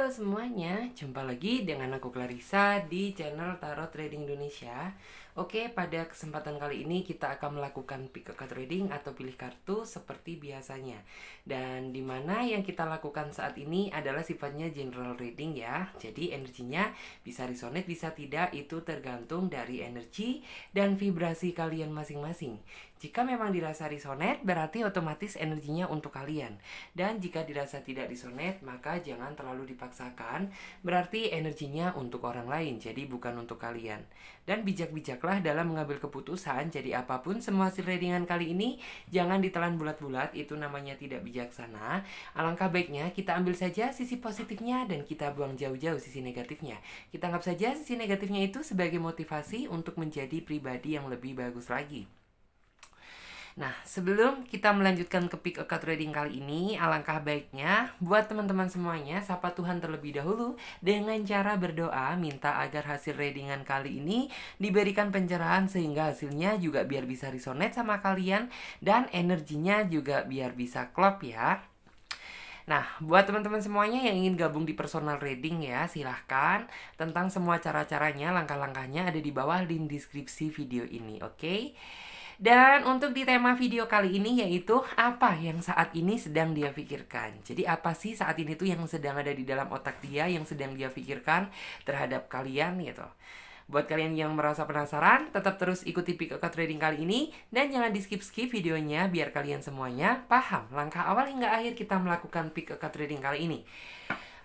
Halo semuanya, jumpa lagi dengan aku Clarissa di channel Tarot Trading Indonesia. Oke, pada kesempatan kali ini kita akan melakukan pick a card reading atau pilih kartu seperti biasanya. Dan dimana yang kita lakukan saat ini adalah sifatnya general reading ya. Jadi energinya bisa resonate, bisa tidak, itu tergantung dari energi dan vibrasi kalian masing-masing. Jika memang dirasa resonate, berarti otomatis energinya untuk kalian. Dan jika dirasa tidak resonate, maka jangan terlalu dipaksakan, berarti energinya untuk orang lain, jadi bukan untuk kalian. Dan bijak-bijaklah dalam mengambil keputusan, jadi apapun semua hasil readingan kali ini, jangan ditelan bulat-bulat, itu namanya tidak bijaksana. Alangkah baiknya kita ambil saja sisi positifnya dan kita buang jauh-jauh sisi negatifnya. Kita anggap saja sisi negatifnya itu sebagai motivasi untuk menjadi pribadi yang lebih bagus lagi. Nah, sebelum kita melanjutkan ke pick a card reading kali ini, alangkah baiknya buat teman-teman semuanya sapa Tuhan terlebih dahulu dengan cara berdoa, minta agar hasil readingan kali ini diberikan pencerahan sehingga hasilnya juga biar bisa resonate sama kalian dan energinya juga biar bisa klop ya. Nah, buat teman-teman semuanya yang ingin gabung di personal reading ya, silahkan. Tentang semua cara-caranya, langkah-langkahnya ada di bawah link deskripsi video ini, oke? Dan untuk di tema video kali ini yaitu apa yang saat ini sedang dia pikirkan. Jadi apa sih saat ini tuh yang sedang ada di dalam otak dia, yang sedang dia pikirkan terhadap kalian gitu. Buat kalian yang merasa penasaran, tetap terus ikuti pick a card reading kali ini. Dan jangan di skip-skip videonya biar kalian semuanya paham langkah awal hingga akhir kita melakukan pick a card reading kali ini.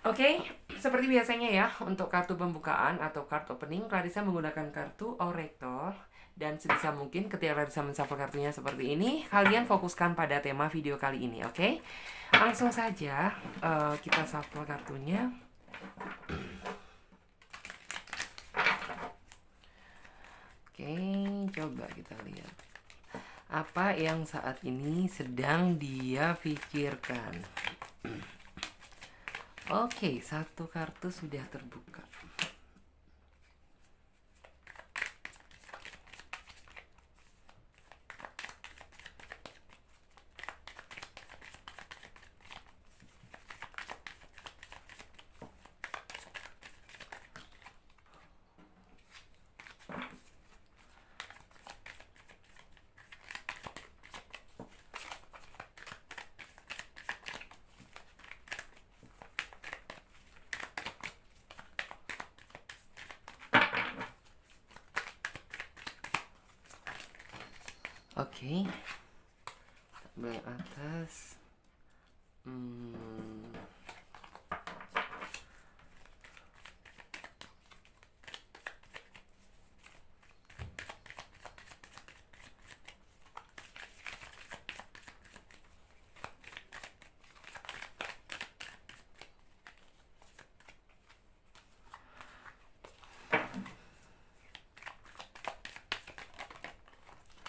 Oke, seperti biasanya ya, untuk kartu pembukaan atau card opening, Clarissa menggunakan kartu Oracle. Dan sebisa mungkin ketika Clarissa menshuffle kartunya seperti ini, kalian fokuskan pada tema video kali ini, oke? Langsung saja kita shuffle kartunya. Oke, coba kita lihat. Apa yang saat ini sedang dia pikirkan? Oke, satu kartu sudah terbuka. Oke, yang atas.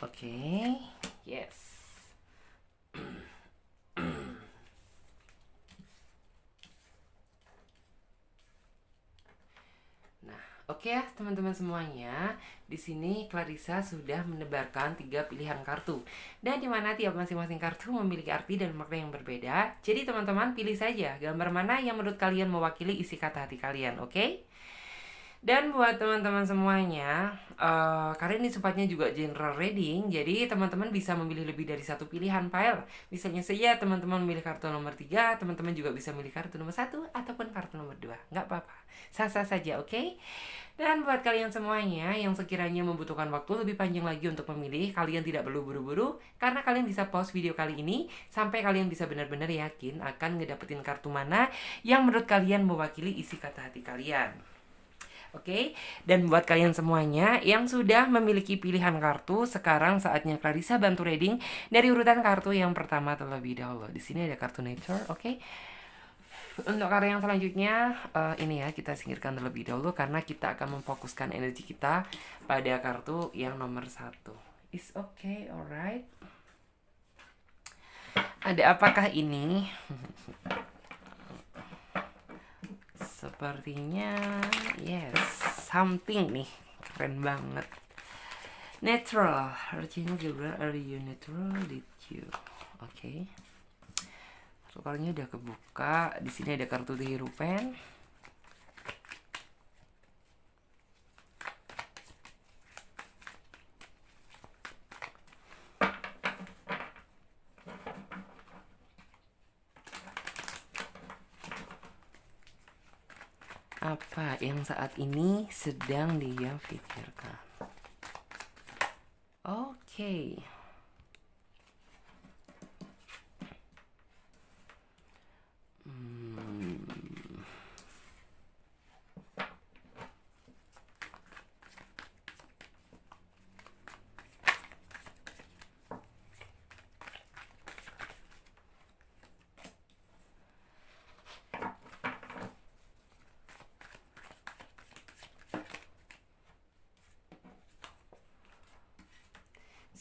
Oke, yes. Oke ya teman-teman semuanya, di sini Clarissa sudah menebarkan 3 pilihan kartu. Dan di mana tiap masing-masing kartu memiliki arti dan makna yang berbeda. Jadi teman-teman pilih saja gambar mana yang menurut kalian mewakili isi kata hati kalian, oke? Dan buat teman-teman semuanya, karena ini sifatnya juga general reading, jadi teman-teman bisa memilih lebih dari satu pilihan file. Misalnya saja teman-teman memilih kartu nomor 3, teman-teman juga bisa memilih kartu nomor 1 ataupun kartu nomor 2. Nggak apa-apa, sah-sah saja, oke? Dan buat kalian semuanya yang sekiranya membutuhkan waktu lebih panjang lagi untuk memilih, kalian tidak perlu buru-buru, karena kalian bisa pause video kali ini sampai kalian bisa benar-benar yakin akan ngedapetin kartu mana yang menurut kalian mewakili isi kata hati kalian. Oke, dan buat kalian semuanya yang sudah memiliki pilihan kartu, sekarang saatnya Clarissa bantu reading dari urutan kartu yang pertama terlebih dahulu. Di sini ada kartu Nature, oke. Untuk kartu yang selanjutnya, ini ya kita singkirkan terlebih dahulu karena kita akan memfokuskan energi kita pada kartu yang nomor 1. It's okay, alright. Ada apakah ini? Sepertinya yes, something nih, keren banget. Natural, artinya juga are you natural, did you? Oke. Soalnya udah kebuka. Di sini ada kartu The Hierophant. Apa yang saat ini sedang dia pikirkan? Oke.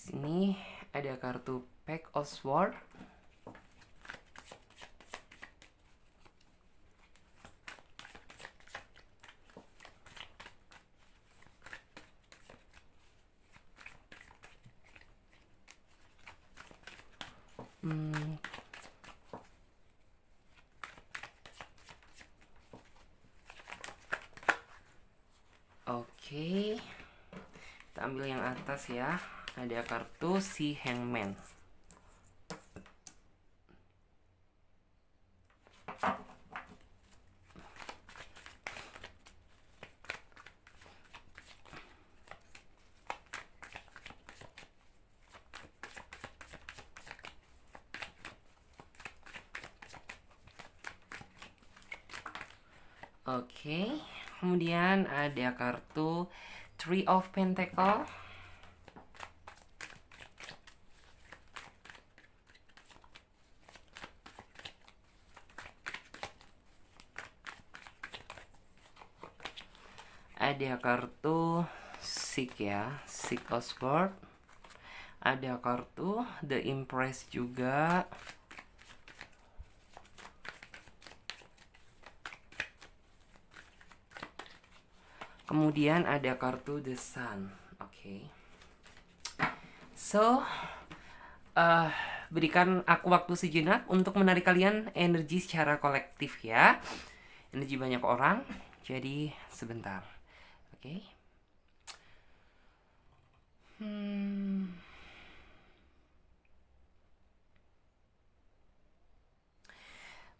Sini ada kartu Pack of Swords. Oke, kita ambil yang atas ya. Ada kartu si Hangman. Oke, kemudian ada kartu Three of Pentacles. Ada kartu Six ya, Six of Swords. Ada kartu The Empress juga. Kemudian ada kartu The Sun. Oke. So, berikan aku waktu sejenak untuk menarik kalian energi secara kolektif ya. Energi banyak orang. Jadi sebentar. Oke.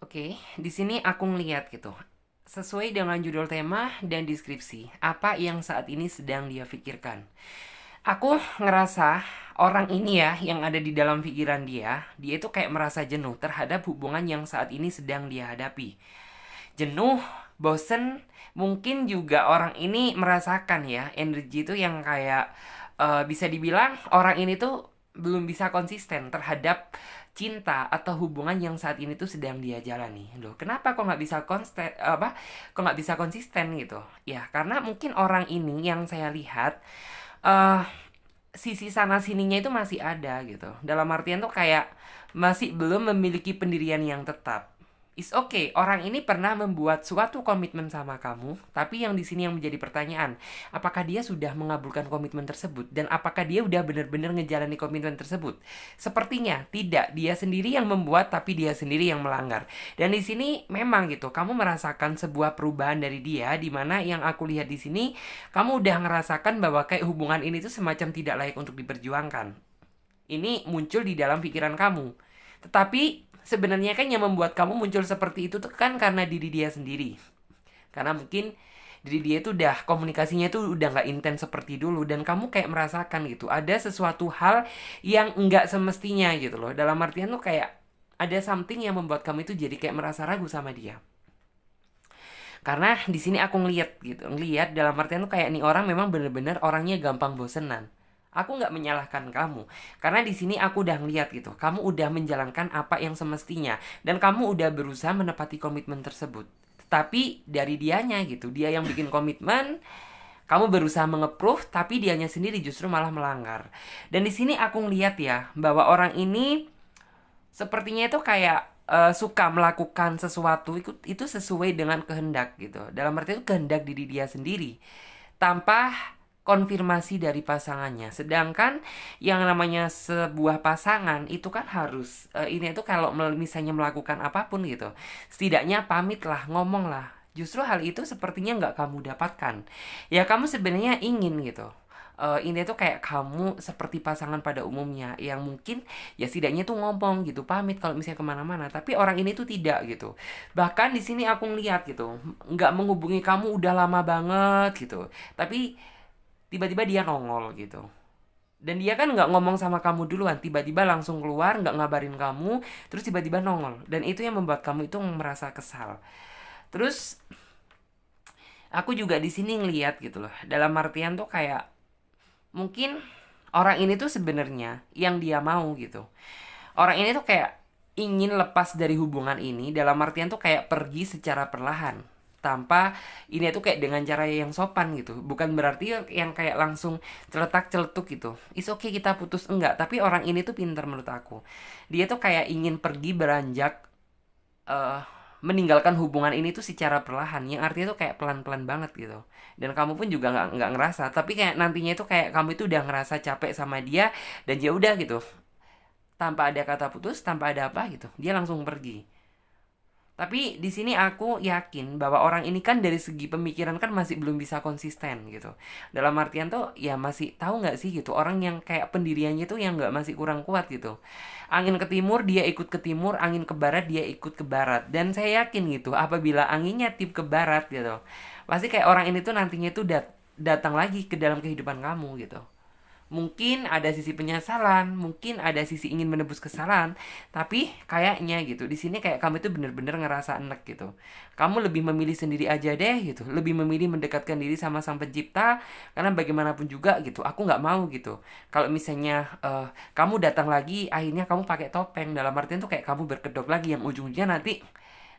Oke, di sini aku ngeliat gitu. Sesuai dengan judul tema dan deskripsi, apa yang saat ini sedang dia pikirkan. Aku ngerasa orang ini ya, yang ada di dalam pikiran dia itu kayak merasa jenuh terhadap hubungan yang saat ini sedang dia hadapi. Jenuh, bosen, mungkin juga orang ini merasakan ya, energi itu yang kayak bisa dibilang orang ini tuh belum bisa konsisten terhadap cinta atau hubungan yang saat ini tuh sedang dia jalani. Loh, kenapa kok nggak bisa kok nggak bisa konsisten gitu? Ya, karena mungkin orang ini yang saya lihat sisi sana sininya itu masih ada gitu. Dalam artian tuh kayak masih belum memiliki pendirian yang tetap. It's okay, orang ini pernah membuat suatu komitmen sama kamu, tapi yang di sini yang menjadi pertanyaan, apakah dia sudah mengabulkan komitmen tersebut dan apakah dia udah benar-benar ngejalani komitmen tersebut? Sepertinya tidak, dia sendiri yang membuat tapi dia sendiri yang melanggar. Dan di sini memang gitu, kamu merasakan sebuah perubahan dari dia, di mana yang aku lihat di sini, kamu udah ngerasakan bahwa kayak hubungan ini tuh semacam tidak layak untuk diperjuangkan. Ini muncul di dalam pikiran kamu. Tetapi sebenarnya kan yang membuat kamu muncul seperti itu tuh kan karena diri dia sendiri. Karena mungkin diri dia itu udah komunikasinya itu udah nggak intens seperti dulu dan kamu kayak merasakan gitu ada sesuatu hal yang nggak semestinya gitu loh. Dalam artian tuh kayak ada something yang membuat kamu itu jadi kayak merasa ragu sama dia. Karena di sini aku ngeliat dalam artian tuh kayak nih orang memang bener-bener orangnya gampang bosenan. Aku nggak menyalahkan kamu, karena di sini aku udah ngeliat gitu, kamu udah menjalankan apa yang semestinya, dan kamu udah berusaha menepati komitmen tersebut. Tapi dari dianya gitu, dia yang bikin komitmen, kamu berusaha menge-approve, tapi dianya sendiri justru malah melanggar. Dan di sini aku ngeliat ya, bahwa orang ini sepertinya itu kayak suka melakukan sesuatu itu sesuai dengan kehendak gitu. Dalam arti itu kehendak diri dia sendiri, tanpa konfirmasi dari pasangannya. Sedangkan yang namanya sebuah pasangan itu kan harus ini itu kalau misalnya melakukan apapun gitu, setidaknya pamit lah, ngomong lah. Justru hal itu sepertinya nggak kamu dapatkan. Ya kamu sebenarnya ingin gitu ini tuh kayak kamu seperti pasangan pada umumnya yang mungkin ya setidaknya tuh ngomong gitu, pamit kalau misalnya kemana-mana, tapi orang ini tuh tidak gitu. Bahkan di sini aku ngeliat gitu, nggak menghubungi kamu udah lama banget gitu, tapi tiba-tiba dia nongol gitu. Dan dia kan nggak ngomong sama kamu duluan, tiba-tiba langsung keluar, nggak ngabarin kamu, terus tiba-tiba nongol. Dan itu yang membuat kamu itu merasa kesal. Terus aku juga di sini ngeliat gitu loh. Dalam artian tuh kayak mungkin orang ini tuh sebenarnya yang dia mau gitu. Orang ini tuh kayak ingin lepas dari hubungan ini, dalam artian tuh kayak pergi secara perlahan, tanpa ini tuh kayak dengan cara yang sopan gitu. Bukan berarti yang kayak langsung celetak celetuk gitu. Is okay kita putus, enggak. Tapi orang ini tuh pintar menurut aku. Dia tuh kayak ingin pergi beranjak, eh meninggalkan hubungan ini tuh secara perlahan, yang artinya tuh kayak pelan-pelan banget gitu. Dan kamu pun juga nggak ngerasa, tapi kayak nantinya itu kayak kamu itu udah ngerasa capek sama dia, dan ya udah gitu, tanpa ada kata putus, tanpa ada apa gitu, dia langsung pergi. Tapi di sini aku yakin bahwa orang ini kan dari segi pemikiran kan masih belum bisa konsisten gitu. Dalam artian tuh ya masih tahu nggak sih gitu, orang yang kayak pendiriannya tuh yang nggak masih kurang kuat gitu. Angin ke timur dia ikut ke timur, angin ke barat dia ikut ke barat. Dan saya yakin gitu, apabila anginnya tip ke barat gitu, pasti kayak orang ini tuh nantinya tuh datang lagi ke dalam kehidupan kamu gitu. Mungkin ada sisi penyesalan, mungkin ada sisi ingin menebus kesalahan, tapi kayaknya gitu di sini kayak kamu itu bener-bener ngerasa enek gitu. Kamu lebih memilih sendiri aja deh gitu, lebih memilih mendekatkan diri sama sang pencipta, karena bagaimanapun juga gitu, aku nggak mau gitu. Kalau misalnya kamu datang lagi, akhirnya kamu pakai topeng, dalam artian tuh kayak kamu berkedok lagi, yang ujungnya nanti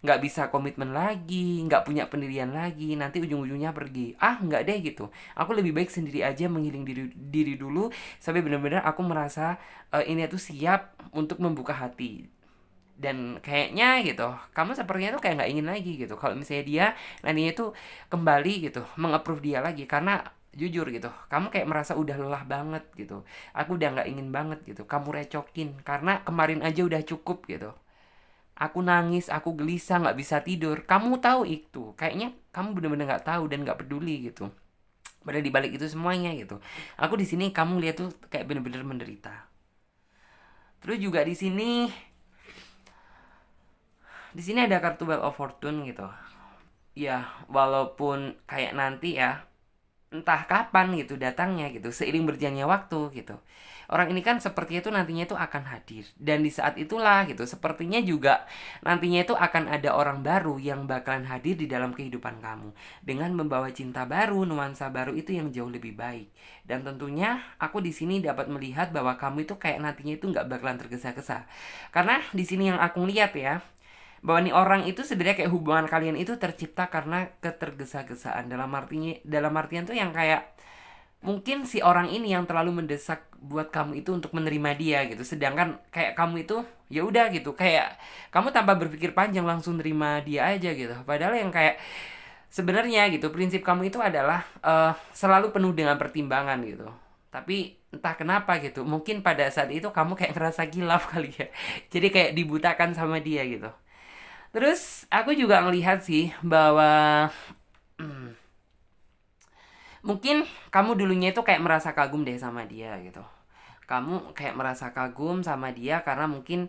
nggak bisa komitmen lagi, nggak punya pendirian lagi, nanti ujung-ujungnya pergi. Ah, nggak deh gitu. Aku lebih baik sendiri aja, menghiling diri dulu sampai benar-benar aku merasa ini tuh siap untuk membuka hati. Dan kayaknya gitu, kamu sepertinya tuh kayak nggak ingin lagi gitu. Kalau misalnya dia nantinya tuh kembali gitu, mengapprove dia lagi, karena jujur gitu, kamu kayak merasa udah lelah banget gitu. Aku udah nggak ingin banget gitu. Kamu recokin karena kemarin aja udah cukup gitu. Aku nangis, aku gelisah, nggak bisa tidur. Kamu tahu itu, kayaknya kamu bener-bener nggak tahu dan nggak peduli gitu. Padahal dibalik itu semuanya gitu, aku di sini kamu lihat tuh kayak bener-bener menderita. Terus juga di sini ada kartu Wheel of Fortune gitu. Ya, walaupun kayak nanti ya, entah kapan gitu datangnya gitu, seiring berjalannya waktu gitu, orang ini kan sepertinya itu nantinya itu akan hadir, dan di saat itulah gitu sepertinya juga nantinya itu akan ada orang baru yang bakalan hadir di dalam kehidupan kamu dengan membawa cinta baru, nuansa baru itu yang jauh lebih baik. Dan tentunya aku di sini dapat melihat bahwa kamu itu kayak nantinya itu nggak bakalan tergesa-gesa, karena di sini yang aku lihat ya, bahwa nih orang itu sebenarnya kayak hubungan kalian itu tercipta karena ketergesa-gesaan, dalam artian tuh yang kayak mungkin si orang ini yang terlalu mendesak buat kamu itu untuk menerima dia gitu, sedangkan kayak kamu itu ya udah gitu, kayak kamu tanpa berpikir panjang langsung nerima dia aja gitu, padahal yang kayak sebenarnya gitu prinsip kamu itu adalah selalu penuh dengan pertimbangan gitu. Tapi entah kenapa gitu, mungkin pada saat itu kamu kayak ngerasa kilaf kali ya, jadi kayak dibutakan sama dia gitu. Terus aku juga ngelihat sih bahwa mungkin kamu dulunya itu kayak merasa kagum deh sama dia gitu. Kamu kayak merasa kagum sama dia karena mungkin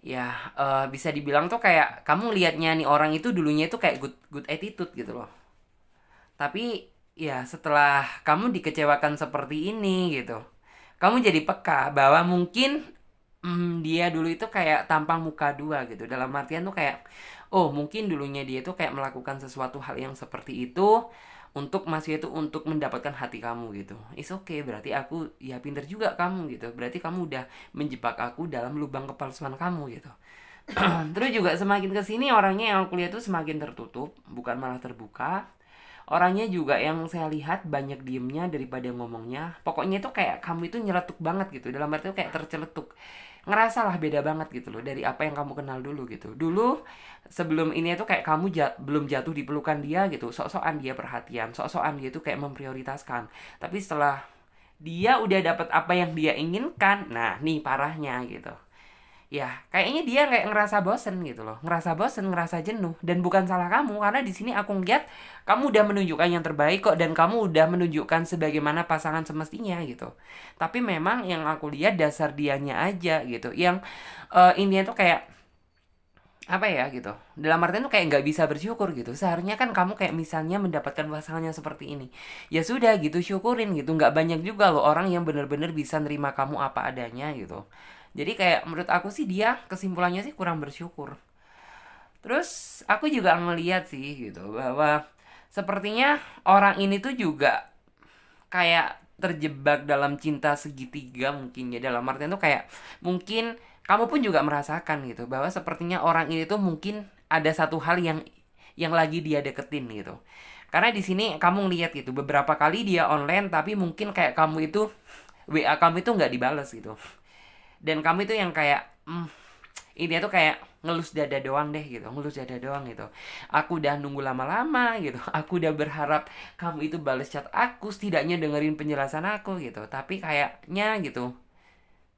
ya bisa dibilang tuh kayak kamu lihatnya nih orang itu dulunya itu kayak good good attitude gitu loh. Tapi ya setelah kamu dikecewakan seperti ini gitu, kamu jadi peka bahwa mungkin dia dulu itu kayak tampang muka dua gitu. Dalam artian tuh kayak, oh mungkin dulunya dia tuh kayak melakukan sesuatu hal yang seperti itu untuk masih itu untuk mendapatkan hati kamu gitu. It's okay, berarti aku ya pinter juga kamu gitu. Berarti kamu udah menjebak aku dalam lubang kepalsuan kamu gitu. Terus juga semakin kesini orangnya yang aku lihat tuh semakin tertutup, bukan malah terbuka. Orangnya juga yang saya lihat banyak diemnya daripada ngomongnya. Pokoknya itu kayak kamu itu nyeletuk banget gitu. Dalam arti itu kayak terceletuk. Ngerasa lah beda banget gitu loh dari apa yang kamu kenal dulu gitu. Dulu sebelum ini tuh kayak kamu belum jatuh di pelukan dia gitu. Sok-sokan dia perhatian, sok-sokan dia tuh kayak memprioritaskan. Tapi setelah dia udah dapat apa yang dia inginkan, nah nih parahnya gitu. ya kayaknya dia kayak ngerasa bosen gitu loh, ngerasa bosen, ngerasa jenuh, dan bukan salah kamu karena di sini aku ngeliat kamu udah menunjukkan yang terbaik kok, dan kamu udah menunjukkan sebagaimana pasangan semestinya gitu. Tapi memang yang aku lihat dasar dianya aja gitu, yang intinya tuh kayak apa ya gitu, dalam artian tuh kayak nggak bisa bersyukur gitu. Seharusnya kan kamu kayak misalnya mendapatkan pasangannya seperti ini, ya sudah gitu, syukurin gitu. Nggak banyak juga loh orang yang bener-bener bisa nerima kamu apa adanya gitu. Jadi kayak menurut aku sih dia kesimpulannya sih kurang bersyukur. Terus aku juga ngeliat sih gitu bahwa sepertinya orang ini tuh juga kayak terjebak dalam cinta segitiga mungkin ya, dalam artian tuh kayak mungkin kamu pun juga merasakan gitu bahwa sepertinya orang ini tuh mungkin ada satu hal yang lagi dia deketin gitu. Karena di sini kamu ngeliat gitu beberapa kali dia online tapi mungkin kayak kamu itu WA kamu itu nggak dibales gitu. Dan kamu itu yang kayak ini tuh kayak ngelus dada doang deh gitu, ngelus dada doang gitu. Aku udah nunggu lama-lama gitu, aku udah berharap kamu itu balas chat aku, setidaknya dengerin penjelasan aku gitu. Tapi kayaknya gitu,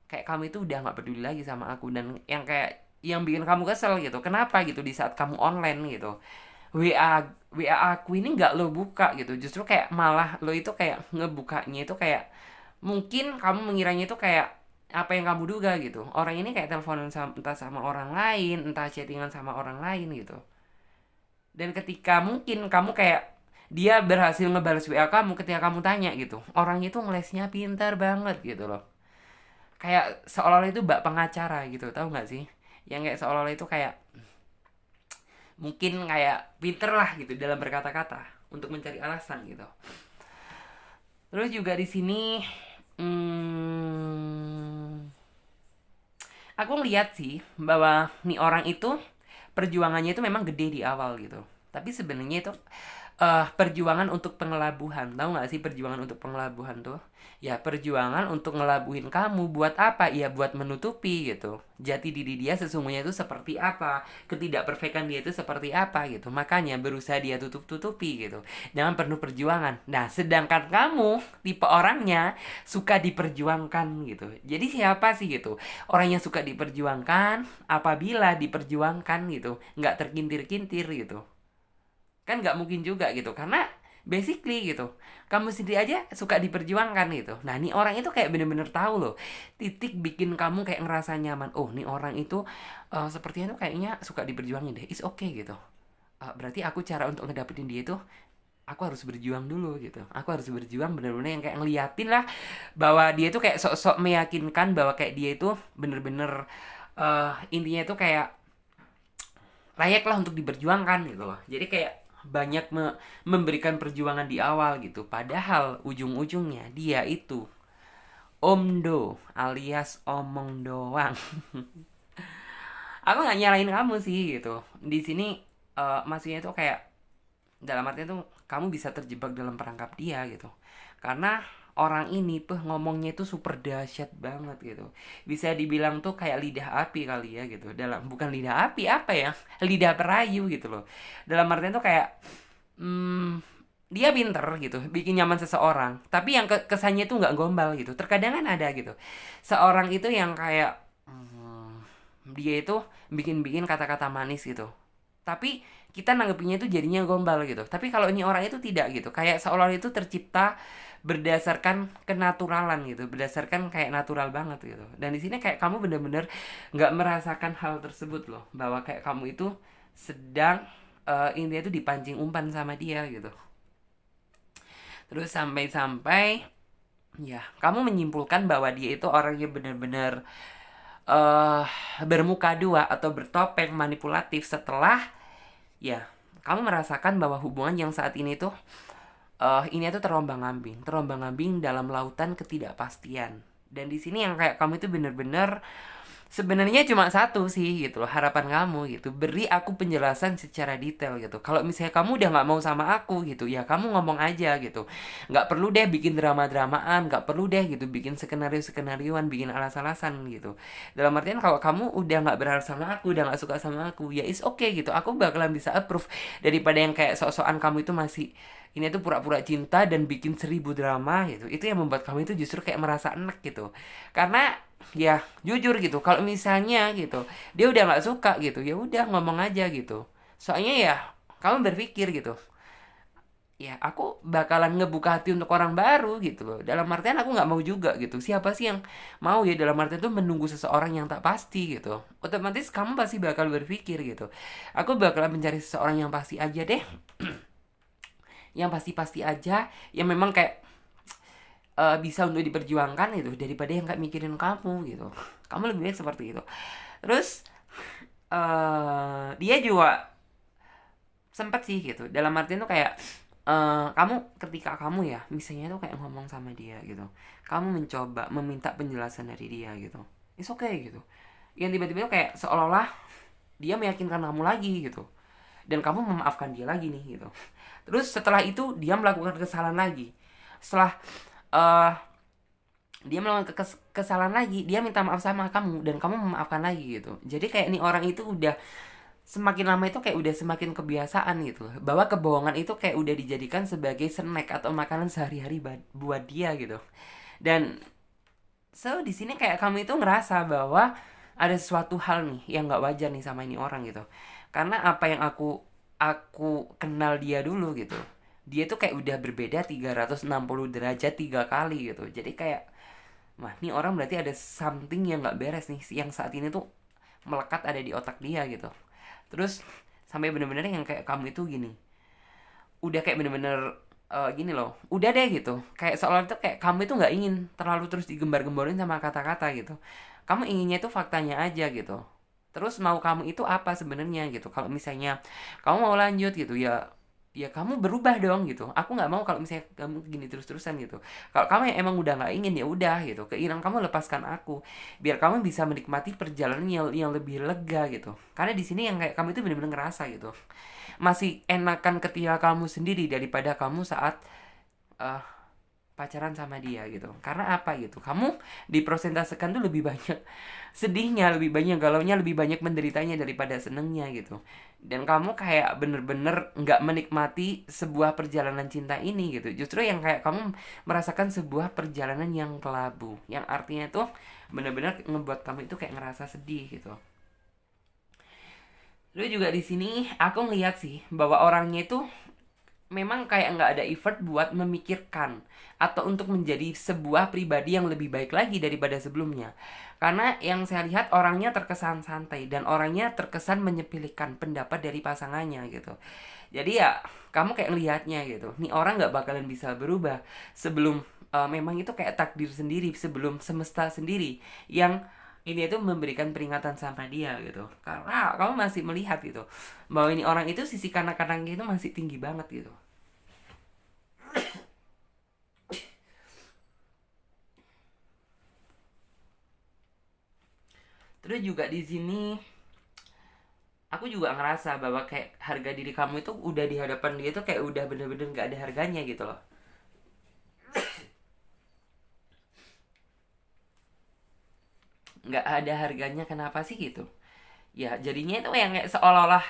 kayak kamu itu udah nggak peduli lagi sama aku. Dan yang kayak yang bikin kamu kesel gitu, kenapa gitu di saat kamu online gitu, WA WA aku ini nggak lo buka gitu, justru kayak malah lo itu kayak ngebukanya itu kayak mungkin kamu mengiranya itu kayak apa yang kamu duga gitu, orang ini kayak teleponan sama, entah sama orang lain, entah chattingan sama orang lain gitu. Dan ketika mungkin kamu kayak dia berhasil ngebales WA kamu ketika kamu tanya gitu, orang itu ngelesnya pintar banget gitu loh, kayak seolah-olah itu bak pengacara gitu, tahu nggak sih, yang kayak seolah-olah itu kayak mungkin kayak pinter lah gitu dalam berkata-kata untuk mencari alasan gitu. Terus juga di sini aku ngeliat sih bahwa nih orang itu perjuangannya itu memang gede di awal gitu. Tapi sebenarnya itu perjuangan untuk pengelabuhan. Tahu nggak sih perjuangan untuk pengelabuhan tuh? Ya perjuangan untuk ngelabuhin kamu buat apa? Ya buat menutupi gitu. Jati diri dia sesungguhnya itu seperti apa? Ketidakperfekan dia itu seperti apa gitu. Makanya berusaha dia tutup-tutupi gitu. Dengan penuh perjuangan. Nah, sedangkan kamu tipe orangnya suka diperjuangkan gitu. Jadi siapa sih gitu? Orang yang suka diperjuangkan apabila diperjuangkan gitu, nggak terkintir-kintir gitu. Kan nggak mungkin juga gitu, karena basically gitu kamu sendiri aja suka diperjuangkan gitu. Nah, nih orang itu kayak bener-bener tahu loh titik bikin kamu kayak ngerasa nyaman. Oh, nih orang itu sepertinya tuh kayaknya suka diperjuangin deh, it's okay gitu. Berarti aku cara untuk ngedapetin dia itu aku harus berjuang dulu gitu. Aku harus berjuang bener-bener yang kayak ngeliatin lah bahwa dia itu kayak sok-sok meyakinkan bahwa kayak dia itu bener-bener intinya itu kayak layak lah untuk diperjuangkan gitu loh. Jadi kayak banyak memberikan perjuangan di awal gitu. Padahal ujung-ujungnya dia itu omdo alias omong doang. Aku nggak nyalain kamu sih gitu. Di sini maksudnya tuh kayak dalam artinya tuh kamu bisa terjebak dalam perangkap dia gitu. Karena orang ini tuh ngomongnya itu super dahsyat banget gitu. Bisa dibilang tuh kayak lidah api kali ya gitu. Dalam bukan lidah api apa ya? Lidah perayu gitu loh. Dalam artian tuh kayak dia pinter gitu, bikin nyaman seseorang. Tapi yang kesannya tuh nggak gombal gitu. Terkadang kan ada gitu. Seorang itu yang kayak dia itu bikin-bikin kata-kata manis gitu. Tapi kita nanggepinnya itu jadinya gombal gitu. Tapi kalau ini orang itu tidak gitu. Kayak seolah itu tercipta berdasarkan kenaturalan gitu, berdasarkan kayak natural banget gitu. Dan di sini kayak kamu bener-bener nggak merasakan hal tersebut loh, bahwa kayak kamu itu sedang intinya itu dipancing umpan sama dia gitu. Terus sampai-sampai ya kamu menyimpulkan bahwa dia itu orangnya bener-bener uh, bermuka dua atau bertopeng manipulatif setelah ya kamu merasakan bahwa hubungan yang saat ini tuh ini tuh terombang-ambing dalam lautan ketidakpastian. Dan di sini yang kayak kamu itu bener-bener sebenarnya cuma satu sih gitu loh harapan kamu gitu, beri aku penjelasan secara detail gitu. Kalau misalnya kamu udah nggak mau sama aku gitu, ya kamu ngomong aja gitu, nggak perlu deh bikin drama-dramaan, nggak perlu deh gitu bikin skenario-skenarioan, bikin alas-alasan gitu. Dalam artian kalau kamu udah nggak berharap sama aku, udah nggak suka sama aku, ya is okay gitu, aku bakalan bisa approve. Daripada yang kayak sok-sokan kamu itu masih ini tuh pura-pura cinta dan bikin 1000 drama gitu, itu yang membuat kamu itu justru kayak merasa enek gitu. Karena ya jujur gitu. Kalau misalnya gitu dia udah nggak suka gitu, ya udah ngomong aja gitu. Soalnya ya kamu berpikir gitu, ya aku bakalan ngebuka hati untuk orang baru gitu loh. Dalam artian aku nggak mau juga gitu. Siapa sih yang mau ya dalam artian itu menunggu seseorang yang tak pasti gitu. Otomatis kamu pasti bakal berpikir gitu, aku bakalan mencari seseorang yang pasti aja deh, yang pasti-pasti aja, yang memang kayak bisa untuk diperjuangkan gitu, daripada yang kayak mikirin kamu gitu. Kamu lebih baik seperti itu. Terus dia juga sempet sih gitu, dalam artian tuh kayak kamu ketika kamu ya misalnya tuh kayak ngomong sama dia gitu, kamu mencoba meminta penjelasan dari dia gitu, it's okay gitu, yang tiba-tiba tuh kayak seolah-olah dia meyakinkan kamu lagi gitu, dan kamu memaafkan dia lagi nih gitu. Terus setelah itu dia melakukan kesalahan lagi, setelah eh dia melakukan kesalahan lagi, dia minta maaf sama kamu dan kamu memaafkan lagi gitu. Jadi kayak nih orang itu udah semakin lama itu kayak udah semakin kebiasaan gitu loh, bahwa kebohongan itu kayak udah dijadikan sebagai snack atau makanan sehari-hari buat dia gitu. Dan so di sini kayak kamu itu ngerasa bahwa ada sesuatu hal nih yang nggak wajar nih sama ini orang gitu, karena apa yang aku kenal dia dulu gitu, dia tuh kayak udah berbeda 360 derajat 3 kali gitu. Jadi kayak, wah nih orang berarti ada something yang nggak beres nih yang saat ini tuh melekat ada di otak dia gitu. Terus sampai bener-bener yang kayak kamu itu gini, udah kayak bener-bener gini loh, udah deh gitu, kayak seolah itu kayak kamu itu nggak ingin terlalu terus digembar-gemborin sama kata-kata gitu. Kamu inginnya itu faktanya aja gitu. Terus mau kamu itu apa sebenarnya gitu. Kalau misalnya kamu mau lanjut gitu, ya ya kamu berubah dong gitu. Aku nggak mau kalau misalnya kamu gini terus-terusan gitu. Kalau kamu yang emang udah nggak ingin, ya udah gitu, keinginan kamu lepaskan aku, biar kamu bisa menikmati perjalanan yang lebih lega gitu. Karena di sini yang kayak kamu itu benar-benar ngerasa gitu, masih enakan ketika kamu sendiri daripada kamu saat eh, pacaran sama dia gitu. Karena apa gitu, kamu dipresentasekan tuh lebih banyak sedihnya, lebih banyak galaunya, lebih banyak menderitanya daripada senengnya gitu. Dan kamu kayak bener-bener nggak menikmati sebuah perjalanan cinta ini gitu. Justru yang kayak kamu merasakan sebuah perjalanan yang kelabu, yang artinya tuh bener-bener ngebuat kamu itu kayak ngerasa sedih gitu. Lalu juga di sini aku ngeliat sih bahwa orangnya itu memang kayak nggak ada effort buat memikirkan atau untuk menjadi sebuah pribadi yang lebih baik lagi daripada sebelumnya. Karena yang saya lihat orangnya terkesan santai dan orangnya terkesan menyepelekan pendapat dari pasangannya gitu. Jadi ya kamu kayak ngelihatnya gitu, nih orang nggak bakalan bisa berubah sebelum memang itu kayak takdir sendiri, sebelum semesta sendiri yang ini itu memberikan peringatan sama dia gitu. Karena kamu masih melihat gitu bahwa ini orang itu sisi kanak-kanaknya itu masih tinggi banget gitu. Terus juga di sini aku juga ngerasa bahwa kayak harga diri kamu itu udah di hadapan dia tuh kayak udah bener-bener nggak ada harganya gitu loh. Nggak ada harganya, kenapa sih gitu? Ya jadinya itu yang kayak seolah-olah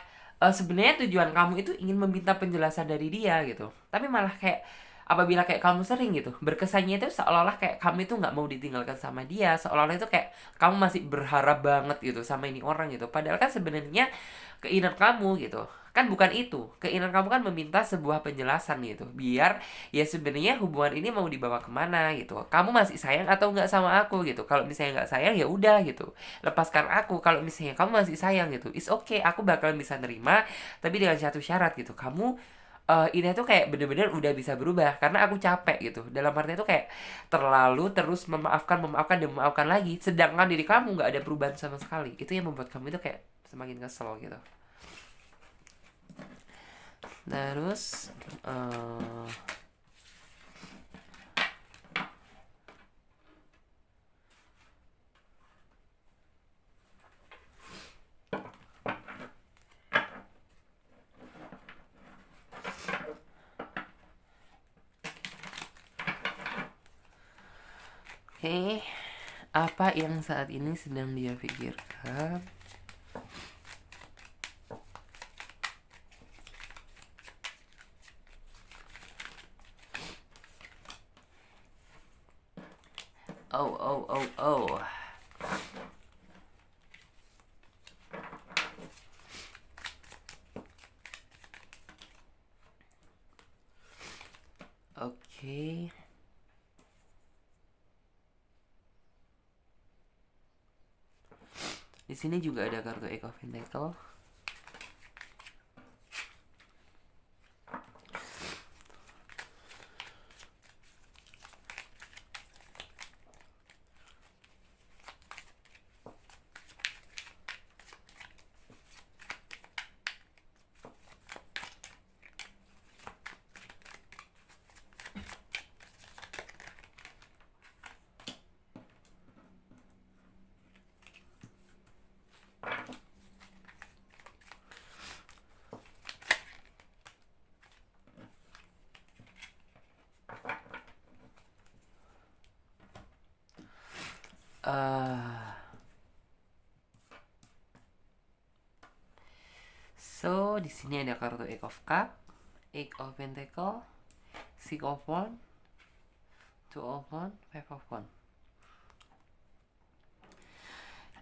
sebenarnya tujuan kamu itu ingin meminta penjelasan dari dia gitu, tapi malah kayak apabila kayak kamu sering gitu berkesannya itu seolah-olah kayak kamu itu nggak mau ditinggalkan sama dia, seolah-olah itu kayak kamu masih berharap banget gitu sama ini orang gitu, padahal kan sebenarnya keinginan kamu gitu kan bukan itu. Keinginan kamu kan meminta sebuah penjelasan gitu, biar ya sebenarnya hubungan ini mau dibawa kemana gitu, kamu masih sayang atau nggak sama aku gitu. Kalau misalnya nggak sayang ya udah gitu, lepaskan aku. Kalau misalnya kamu masih sayang gitu, is okay, aku bakalan bisa nerima, tapi dengan satu syarat gitu, kamu ini tuh kayak bener-bener udah bisa berubah, karena aku capek gitu. Dalam artinya tuh kayak terlalu terus memaafkan memaafkan dan memaafkan lagi, sedangkan diri kamu nggak ada perubahan sama sekali. Itu yang membuat kamu itu kayak semakin kesel gitu. Terus oke, apa yang saat ini sedang dia pikirkan? Oh, oh, oh, oh. Oke. Di sini juga ada kartu Eight of Pentacles. So di sini ada kartu Eight of Cup, Eight of Pentacle, Six of Wands, Two of Wands, Five of Wands.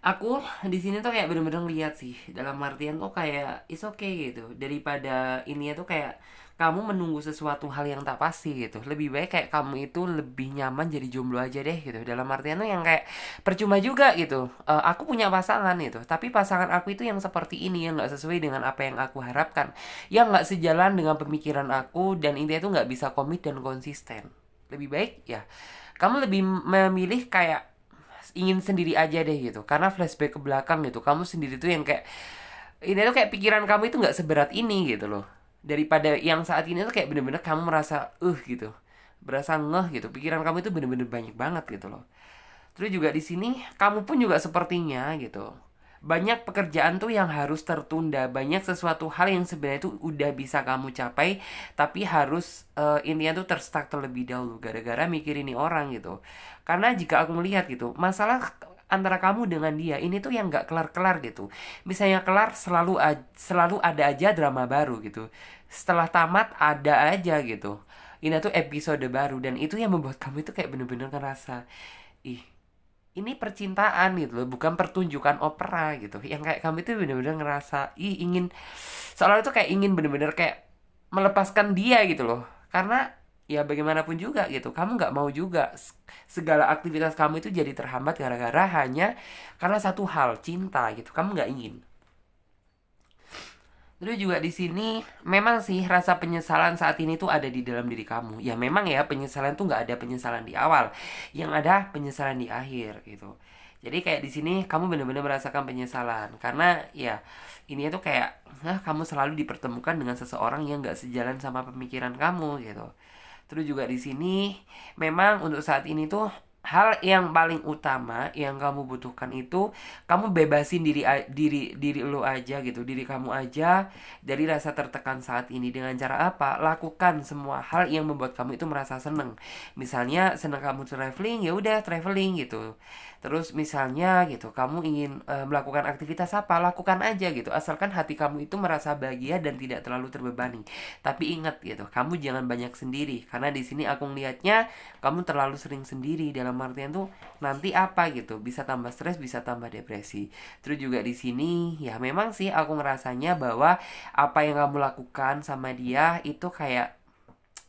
Aku di sini tuh kayak bener-bener lihat sih, dalam artian tuh kayak it's okay gitu, daripada ini tuh kayak kamu menunggu sesuatu hal yang tak pasti gitu. Lebih baik kayak kamu itu lebih nyaman jadi jomblo aja deh gitu. Dalam artian tuh yang kayak percuma juga gitu. Aku punya pasangan gitu, tapi pasangan aku itu yang seperti ini, yang nggak sesuai dengan apa yang aku harapkan, yang nggak sejalan dengan pemikiran aku, dan intinya tuh nggak bisa komit dan konsisten. Lebih baik ya kamu lebih memilih kayak ingin sendiri aja deh gitu, karena flashback ke belakang gitu, kamu sendiri tuh yang kayak ini tuh kayak pikiran kamu itu nggak seberat ini gitu loh, daripada yang saat ini tuh kayak bener-bener kamu merasa gitu, berasa ngeh gitu, pikiran kamu itu bener-bener banyak banget gitu loh. Terus juga di sini kamu pun juga sepertinya gitu, banyak pekerjaan tuh yang harus tertunda, banyak sesuatu hal yang sebenarnya tuh udah bisa kamu capai, tapi harus intinya tuh terstuck terlebih dahulu gara-gara mikirin ini orang gitu. Karena jika aku melihat gitu, masalah antara kamu dengan dia ini tuh yang nggak kelar-kelar gitu. Misalnya kelar selalu ada aja drama baru gitu. Setelah tamat ada aja gitu. Ini tuh episode baru, dan itu yang membuat kamu itu kayak bener-bener ngerasa, ih, ini percintaan gitu loh, bukan pertunjukan opera gitu. Yang kayak kamu itu bener-bener ngerasa, ingin, seolah itu kayak ingin bener-bener kayak melepaskan dia gitu loh. Karena ya bagaimanapun juga gitu, kamu nggak mau juga segala aktivitas kamu itu jadi terhambat gara-gara hanya karena satu hal, cinta gitu. Kamu nggak ingin. Terus juga di sini memang sih rasa penyesalan saat ini tuh ada di dalam diri kamu. Ya memang ya, penyesalan tuh nggak ada penyesalan di awal, yang ada penyesalan di akhir gitu. Jadi kayak di sini kamu benar-benar merasakan penyesalan karena ya ini tuh kayak kamu selalu dipertemukan dengan seseorang yang nggak sejalan sama pemikiran kamu gitu. Terus juga di sini memang untuk saat ini tuh hal yang paling utama yang kamu butuhkan itu kamu bebasin diri diri lo aja gitu, diri kamu aja dari rasa tertekan saat ini. Dengan cara apa? Lakukan semua hal yang membuat kamu itu merasa seneng. Misalnya seneng kamu traveling, ya udah traveling gitu. Terus misalnya gitu kamu ingin melakukan aktivitas apa, lakukan aja gitu, asalkan hati kamu itu merasa bahagia dan tidak terlalu terbebani. Tapi ingat gitu, kamu jangan banyak sendiri, karena di sini aku ngelihatnya kamu terlalu sering sendiri, dalam artian tuh nanti apa gitu, bisa tambah stres, bisa tambah depresi. Terus juga di sini ya memang sih aku ngerasanya bahwa apa yang kamu lakukan sama dia itu kayak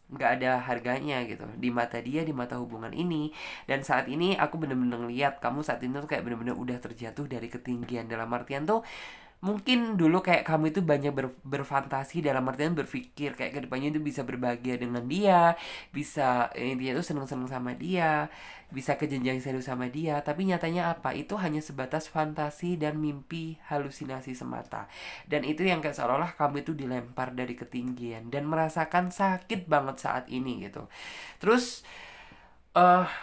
nggak ada harganya gitu di mata dia, di mata hubungan ini. Dan saat ini aku bener-bener lihat kamu saat ini tuh kayak bener-bener udah terjatuh dari ketinggian, dalam artian tuh mungkin dulu kayak kamu itu banyak berfantasi, dalam artian berpikir kayak kedepannya itu bisa berbahagia dengan dia, bisa intinya tuh seneng-seneng sama dia, bisa ke jenjang serius sama dia. Tapi nyatanya apa? Itu hanya sebatas fantasi dan mimpi halusinasi semata. Dan itu yang kayak seolah-olah kamu itu dilempar dari ketinggian dan merasakan sakit banget saat ini gitu. Terus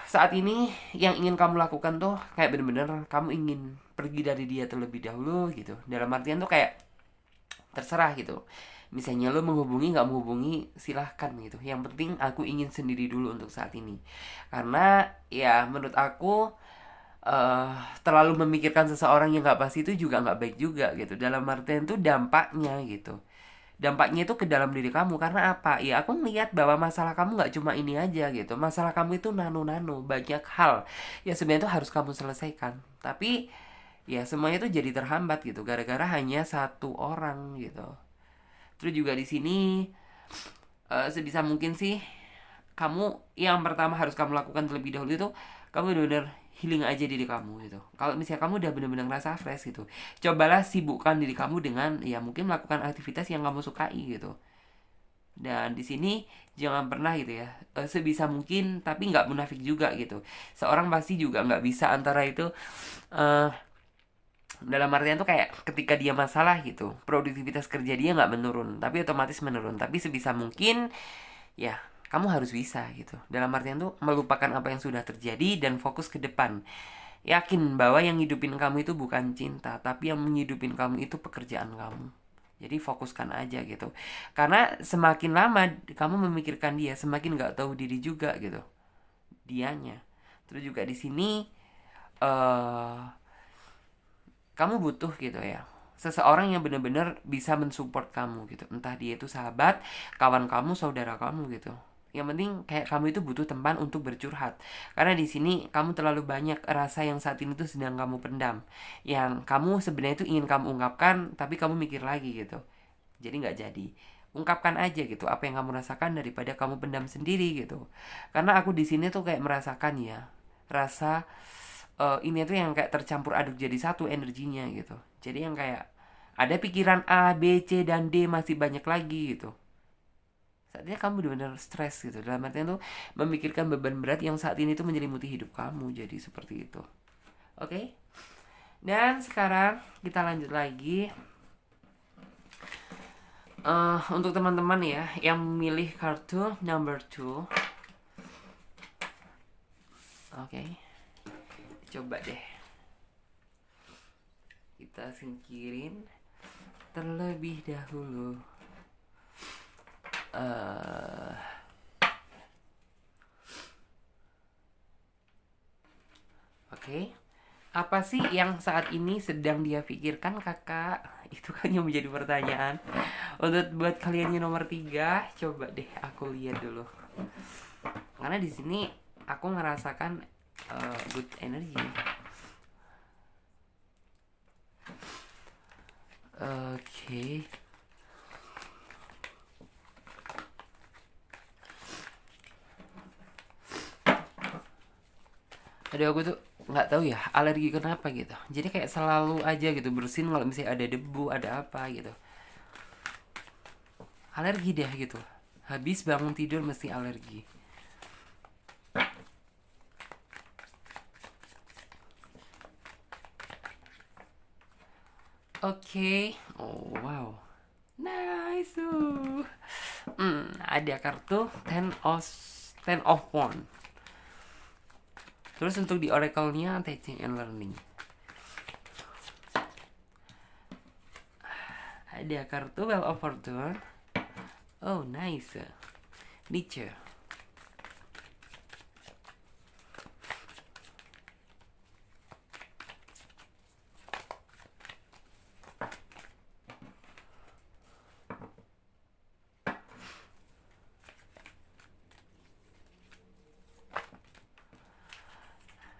saat ini yang ingin kamu lakukan tuh kayak bener-bener kamu ingin pergi dari dia terlebih dahulu gitu. Dalam artian tuh kayak terserah gitu. Misalnya lo menghubungi nggak menghubungi silahkan gitu. Yang penting aku ingin sendiri dulu untuk saat ini. Karena ya menurut aku terlalu memikirkan seseorang yang nggak pasti itu juga nggak baik juga gitu. Dalam artian tuh dampaknya gitu. dampaknya itu ke dalam diri kamu. Karena apa? Ya aku ngeliat bahwa masalah kamu nggak cuma ini aja gitu. Masalah kamu itu nano-nano, banyak hal ya sebenarnya itu harus kamu selesaikan. Tapi ya semuanya itu jadi terhambat gitu gara-gara hanya satu orang gitu. Terus juga di sini sebisa mungkin sih kamu yang pertama harus kamu lakukan terlebih dahulu itu kamu benar-benar healing aja diri kamu gitu. Kalau misalnya kamu udah benar-benar ngerasa fresh gitu, cobalah sibukkan diri kamu dengan ya mungkin melakukan aktivitas yang kamu sukai gitu. Dan di sini jangan pernah gitu ya, sebisa mungkin tapi nggak munafik juga gitu. Seorang pasti juga nggak bisa antara itu, eh, dalam artian tuh kayak ketika dia masalah gitu, produktivitas kerja dia nggak menurun tapi otomatis menurun. Tapi sebisa mungkin ya kamu harus bisa gitu, dalam artian tuh melupakan apa yang sudah terjadi dan fokus ke depan. Yakin bahwa yang hidupin kamu itu bukan cinta, tapi yang menghidupin kamu itu pekerjaan kamu. Jadi fokuskan aja gitu, karena semakin lama kamu memikirkan dia semakin nggak tahu diri juga gitu dianya. Terus juga di sini eh kamu butuh gitu ya seseorang yang benar-benar bisa mensupport kamu gitu, entah dia itu sahabat, kawan kamu, saudara kamu gitu. Yang penting kayak kamu itu butuh teman untuk bercurhat, karena di sini kamu terlalu banyak rasa yang saat ini tuh sedang kamu pendam, yang kamu sebenarnya itu ingin kamu ungkapkan tapi kamu mikir lagi gitu, jadi nggak jadi. Ungkapkan aja gitu apa yang kamu rasakan daripada kamu pendam sendiri gitu. Karena aku di sini tuh kayak merasakan ya rasa, ini tuh yang kayak tercampur aduk jadi satu energinya gitu. Jadi yang kayak ada pikiran A, B, C, dan D masih banyak lagi gitu. Saatnya kamu benar-benar stres gitu. Dalam artian tuh memikirkan beban berat yang saat ini tuh menyelimuti hidup kamu. Jadi seperti itu. Oke? Okay? Dan sekarang kita lanjut lagi. Untuk teman-teman ya yang memilih kartu number 2. Oke. Okay. Coba deh kita singkirin terlebih dahulu. Oke. Apa sih yang saat ini sedang dia pikirkan kakak? Itu kan yang menjadi pertanyaan. Untuk buat kalian yang nomor 3, coba deh aku lihat dulu. Karena di sini aku ngerasakan good energy. Oke. Aduh aku tuh nggak tahu ya alergi kenapa gitu. Jadi kayak selalu aja gitu bersin kalau misalnya ada debu ada apa gitu. Alergi deh gitu. Habis bangun tidur mesti alergi. Oke. Oh wow. Nice. Ada kartu Ten of Wands. Terus untuk di oracle-nya teaching and learning. Ada kartu Well of Fortune. Oh nice. Nietzsche.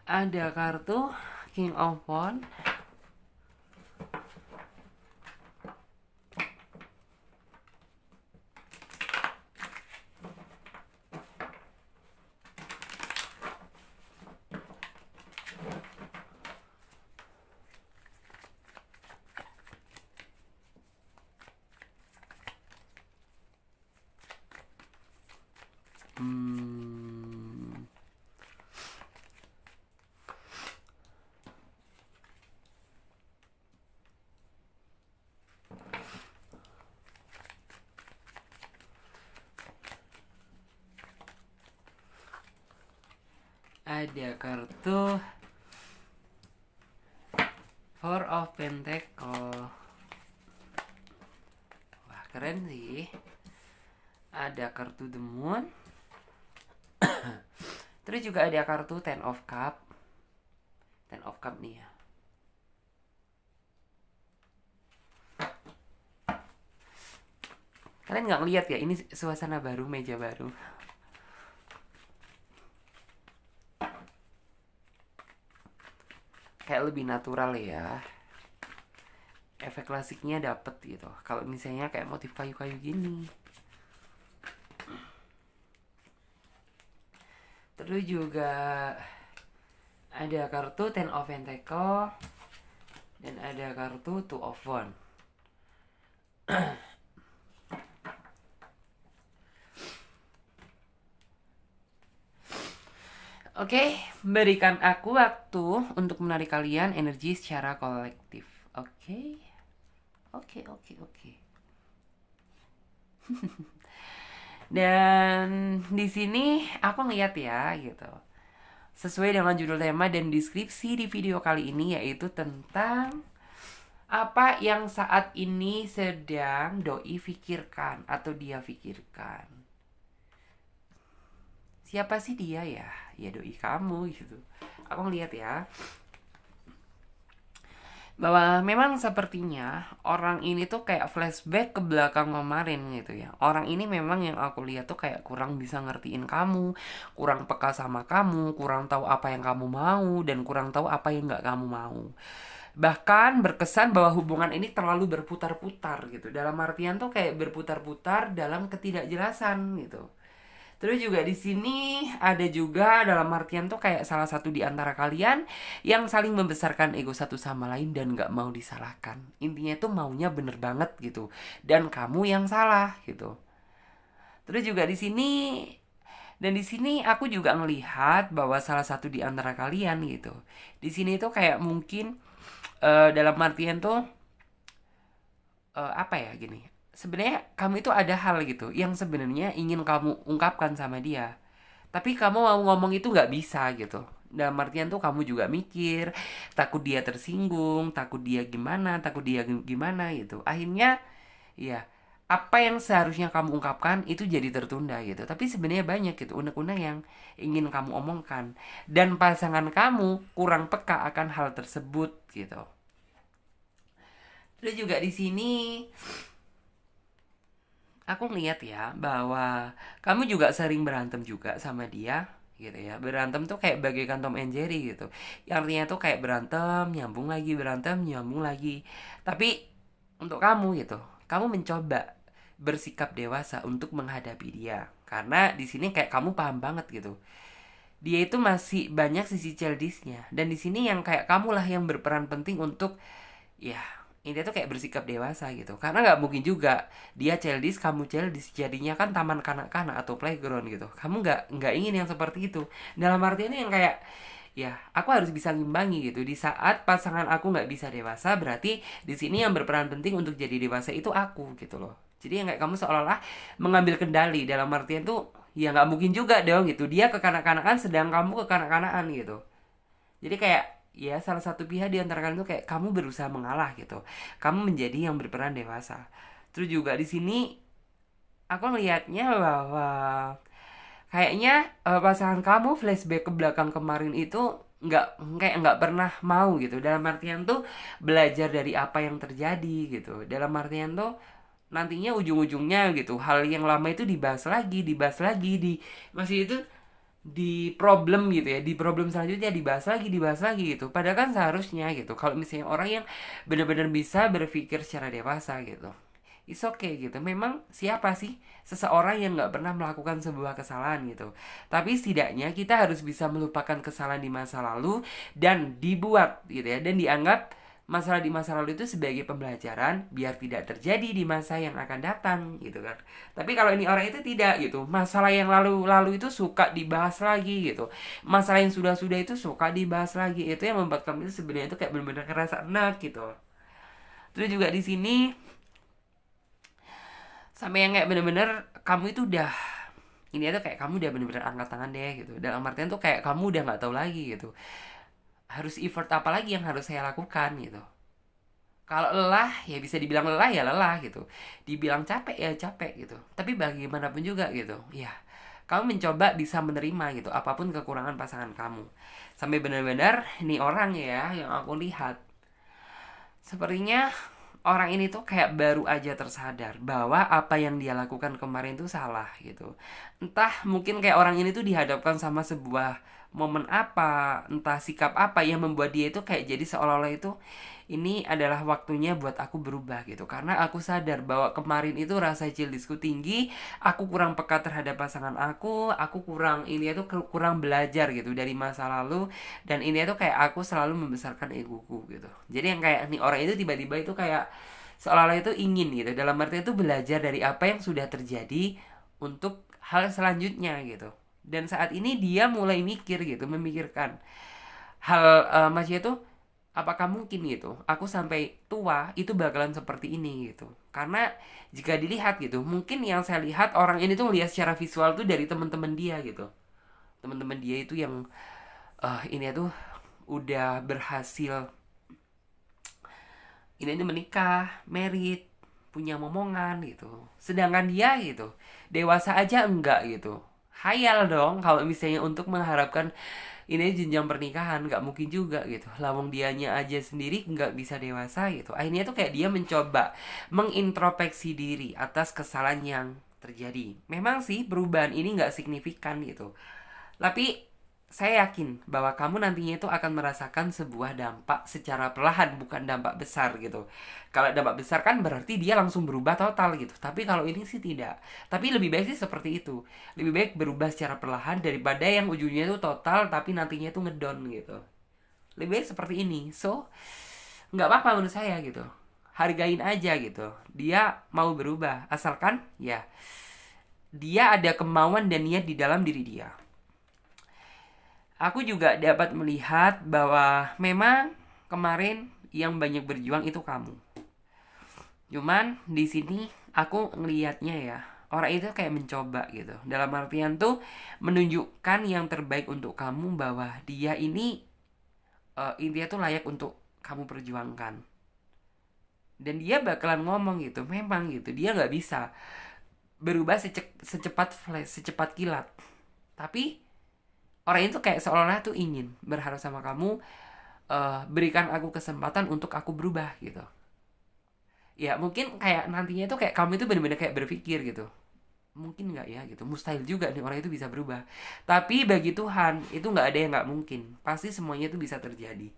Ada kartu King of Wands. Ada kartu Four of Pentacle. Wah keren sih. Ada kartu The Moon. Terus juga ada kartu Ten of Cup. Ten of Cup nih ya. Kalian nggak ngeliat ya, ini suasana baru, meja baru. Kayak lebih natural ya. Efek klasiknya dapet gitu. Kalau misalnya kayak motif kayu-kayu gini. Terus juga ada kartu Ten of Pentacle dan ada kartu Two of Wands. Oke, berikan aku waktu untuk menarik kalian energi secara kolektif. Oke. Oke. Dan di sini aku ngeliat ya gitu. Sesuai dengan judul tema dan deskripsi di video kali ini, yaitu tentang apa yang saat ini sedang doi pikirkan atau dia pikirkan. Siapa sih dia ya? Ya doi kamu gitu. Aku ngeliat ya, bahwa memang sepertinya orang ini tuh kayak flashback ke belakang kemarin gitu ya. Orang ini memang yang aku lihat tuh kayak kurang bisa ngertiin kamu, kurang peka sama kamu, kurang tahu apa yang kamu mau, dan kurang tahu apa yang nggak kamu mau. Bahkan berkesan bahwa hubungan ini terlalu berputar-putar gitu. Dalam artian tuh kayak berputar-putar dalam ketidakjelasan gitu. Terus juga di sini ada juga dalam artian tuh kayak salah satu di antara kalian yang saling membesarkan ego satu sama lain dan gak mau disalahkan. Intinya tuh maunya bener banget gitu. Dan kamu yang salah gitu. Terus juga di sini dan di sini aku juga ngelihat bahwa salah satu di antara kalian gitu. Di sini tuh kayak mungkin dalam artian tuh apa ya gini. Sebenarnya kamu itu ada hal gitu yang sebenarnya ingin kamu ungkapkan sama dia. Tapi kamu mau ngomong itu nggak bisa gitu. Dalam artian tuh kamu juga mikir, takut dia tersinggung, takut dia gimana, takut dia gimana gitu. Akhirnya ya apa yang seharusnya kamu ungkapkan itu jadi tertunda gitu. Tapi sebenarnya banyak gitu unek-unek yang ingin kamu omongkan. Dan pasangan kamu kurang peka akan hal tersebut gitu. Terus juga di sini aku ngeliat ya bahwa kamu juga sering berantem juga sama dia gitu ya. Berantem tuh kayak bagaikan Tom and Jerry gitu. Yang artinya tuh kayak berantem nyambung lagi. Tapi untuk kamu gitu, kamu mencoba bersikap dewasa untuk menghadapi dia. Karena di sini kayak kamu paham banget gitu. Dia itu masih banyak sisi childishnya, dan di sini yang kayak kamulah yang berperan penting untuk ya ini tuh kayak bersikap dewasa gitu. Karena nggak mungkin juga dia childish kamu childish, jadinya kan taman kanak-kanak atau playground gitu. Kamu nggak ingin yang seperti itu. Dalam arti ini yang kayak ya aku harus bisa ngimbangi gitu. Di saat pasangan aku nggak bisa dewasa, berarti di sini yang berperan penting untuk jadi dewasa itu aku gitu loh. Jadi yang kayak kamu seolah-olah mengambil kendali. Dalam artian tuh ya nggak mungkin juga dong gitu. Dia kekanak-kanakan sedang kamu kekanak-kanakan gitu. Jadi kayak ya salah satu pihak di antara kalian tuh kayak kamu berusaha mengalah gitu. Kamu menjadi yang berperan dewasa. Terus juga di sini aku ngelihatnya bahwa kayaknya pasangan kamu flashback ke belakang kemarin itu nggak pernah mau gitu. Dalam artian tuh belajar dari apa yang terjadi gitu. Dalam artian tuh nantinya ujung-ujungnya gitu hal yang lama itu dibahas lagi di masih itu di problem gitu ya, di problem selanjutnya dibahas lagi gitu. Padahal kan seharusnya gitu kalau misalnya orang yang benar-benar bisa berpikir secara dewasa gitu, it's okay gitu. Memang siapa sih seseorang yang nggak pernah melakukan sebuah kesalahan gitu. Tapi setidaknya kita harus bisa melupakan kesalahan di masa lalu dan dibuat gitu ya, dan dianggap masalah di masa lalu itu sebagai pembelajaran biar tidak terjadi di masa yang akan datang gitu kan. Tapi kalau ini orang itu tidak gitu. Masalah yang lalu itu suka dibahas lagi gitu. Masalah yang sudah-sudah itu suka dibahas lagi. Itu yang membuat kamu itu sebenarnya itu kayak benar-benar ngerasa enak gitu. Terus juga di sini sampai yang kayak bener-bener kamu itu udah ini tuh kayak kamu udah bener-bener angkat tangan deh gitu. Dalam artian tuh kayak kamu udah nggak tahu lagi gitu. Harus effort apa lagi yang harus saya lakukan gitu. Kalau lelah ya bisa dibilang lelah ya lelah gitu. Dibilang capek ya capek gitu. Tapi bagaimanapun juga gitu. Ya, kamu mencoba bisa menerima gitu apapun kekurangan pasangan kamu. Sampai benar-benar ini orang ya yang aku lihat sepertinya orang ini tuh kayak baru aja tersadar bahwa apa yang dia lakukan kemarin tuh salah gitu. Entah mungkin kayak orang ini tuh dihadapkan sama sebuah momen apa, entah sikap apa yang membuat dia itu kayak jadi seolah-olah itu ini adalah waktunya buat aku berubah gitu. Karena aku sadar bahwa kemarin itu rasa jealousku tinggi, aku kurang peka terhadap pasangan aku kurang ini itu kurang belajar gitu dari masa lalu, dan ini tuh kayak aku selalu membesarkan egoku gitu. Jadi yang kayak nih orang itu tiba-tiba itu kayak seolah-olah itu ingin gitu, dalam arti itu belajar dari apa yang sudah terjadi untuk hal selanjutnya gitu. Dan saat ini dia mulai mikir gitu, memikirkan hal masih itu apakah mungkin gitu aku sampai tua itu bakalan seperti ini gitu. Karena jika dilihat gitu, mungkin yang saya lihat orang ini tuh lihat secara visual tuh dari teman-teman dia gitu. Teman-teman dia itu yang ini tuh udah berhasil ini menikah, married, punya momongan gitu. Sedangkan dia gitu, dewasa aja enggak gitu. Hayal dong kalau misalnya untuk mengharapkan ini jenjang pernikahan, nggak mungkin juga gitu. Lawang dianya aja sendiri nggak bisa dewasa gitu. Akhirnya tuh kayak dia mencoba mengintrospeksi diri atas kesalahan yang terjadi. Memang sih perubahan ini nggak signifikan gitu, tapi saya yakin bahwa kamu nantinya itu akan merasakan sebuah dampak secara perlahan, bukan dampak besar gitu. Kalau dampak besar kan berarti dia langsung berubah total gitu. Tapi kalau ini sih tidak. Tapi lebih baik sih seperti itu. Lebih baik berubah secara perlahan daripada yang ujungnya itu total tapi nantinya itu ngedon gitu. Lebih baik seperti ini. So, nggak apa-apa menurut saya gitu. Hargain aja gitu. Dia mau berubah asalkan ya dia ada kemauan dan niat di dalam diri dia. Aku juga dapat melihat bahwa memang kemarin yang banyak berjuang itu kamu. Cuman di sini aku ngelihatnya ya, orang itu kayak mencoba gitu. Dalam artian tuh menunjukkan yang terbaik untuk kamu, bahwa dia ini intinya tuh layak untuk kamu perjuangkan. Dan dia bakalan ngomong gitu, memang gitu. Dia nggak bisa berubah secepat flash, secepat kilat. Tapi orang itu kayak seolah-olah tuh ingin berharap sama kamu, berikan aku kesempatan untuk aku berubah gitu. Ya mungkin kayak nantinya itu kayak kamu itu benar-benar kayak berpikir gitu, mungkin nggak ya gitu, mustahil juga nih orang itu bisa berubah. Tapi bagi Tuhan itu nggak ada yang nggak mungkin, pasti semuanya itu bisa terjadi.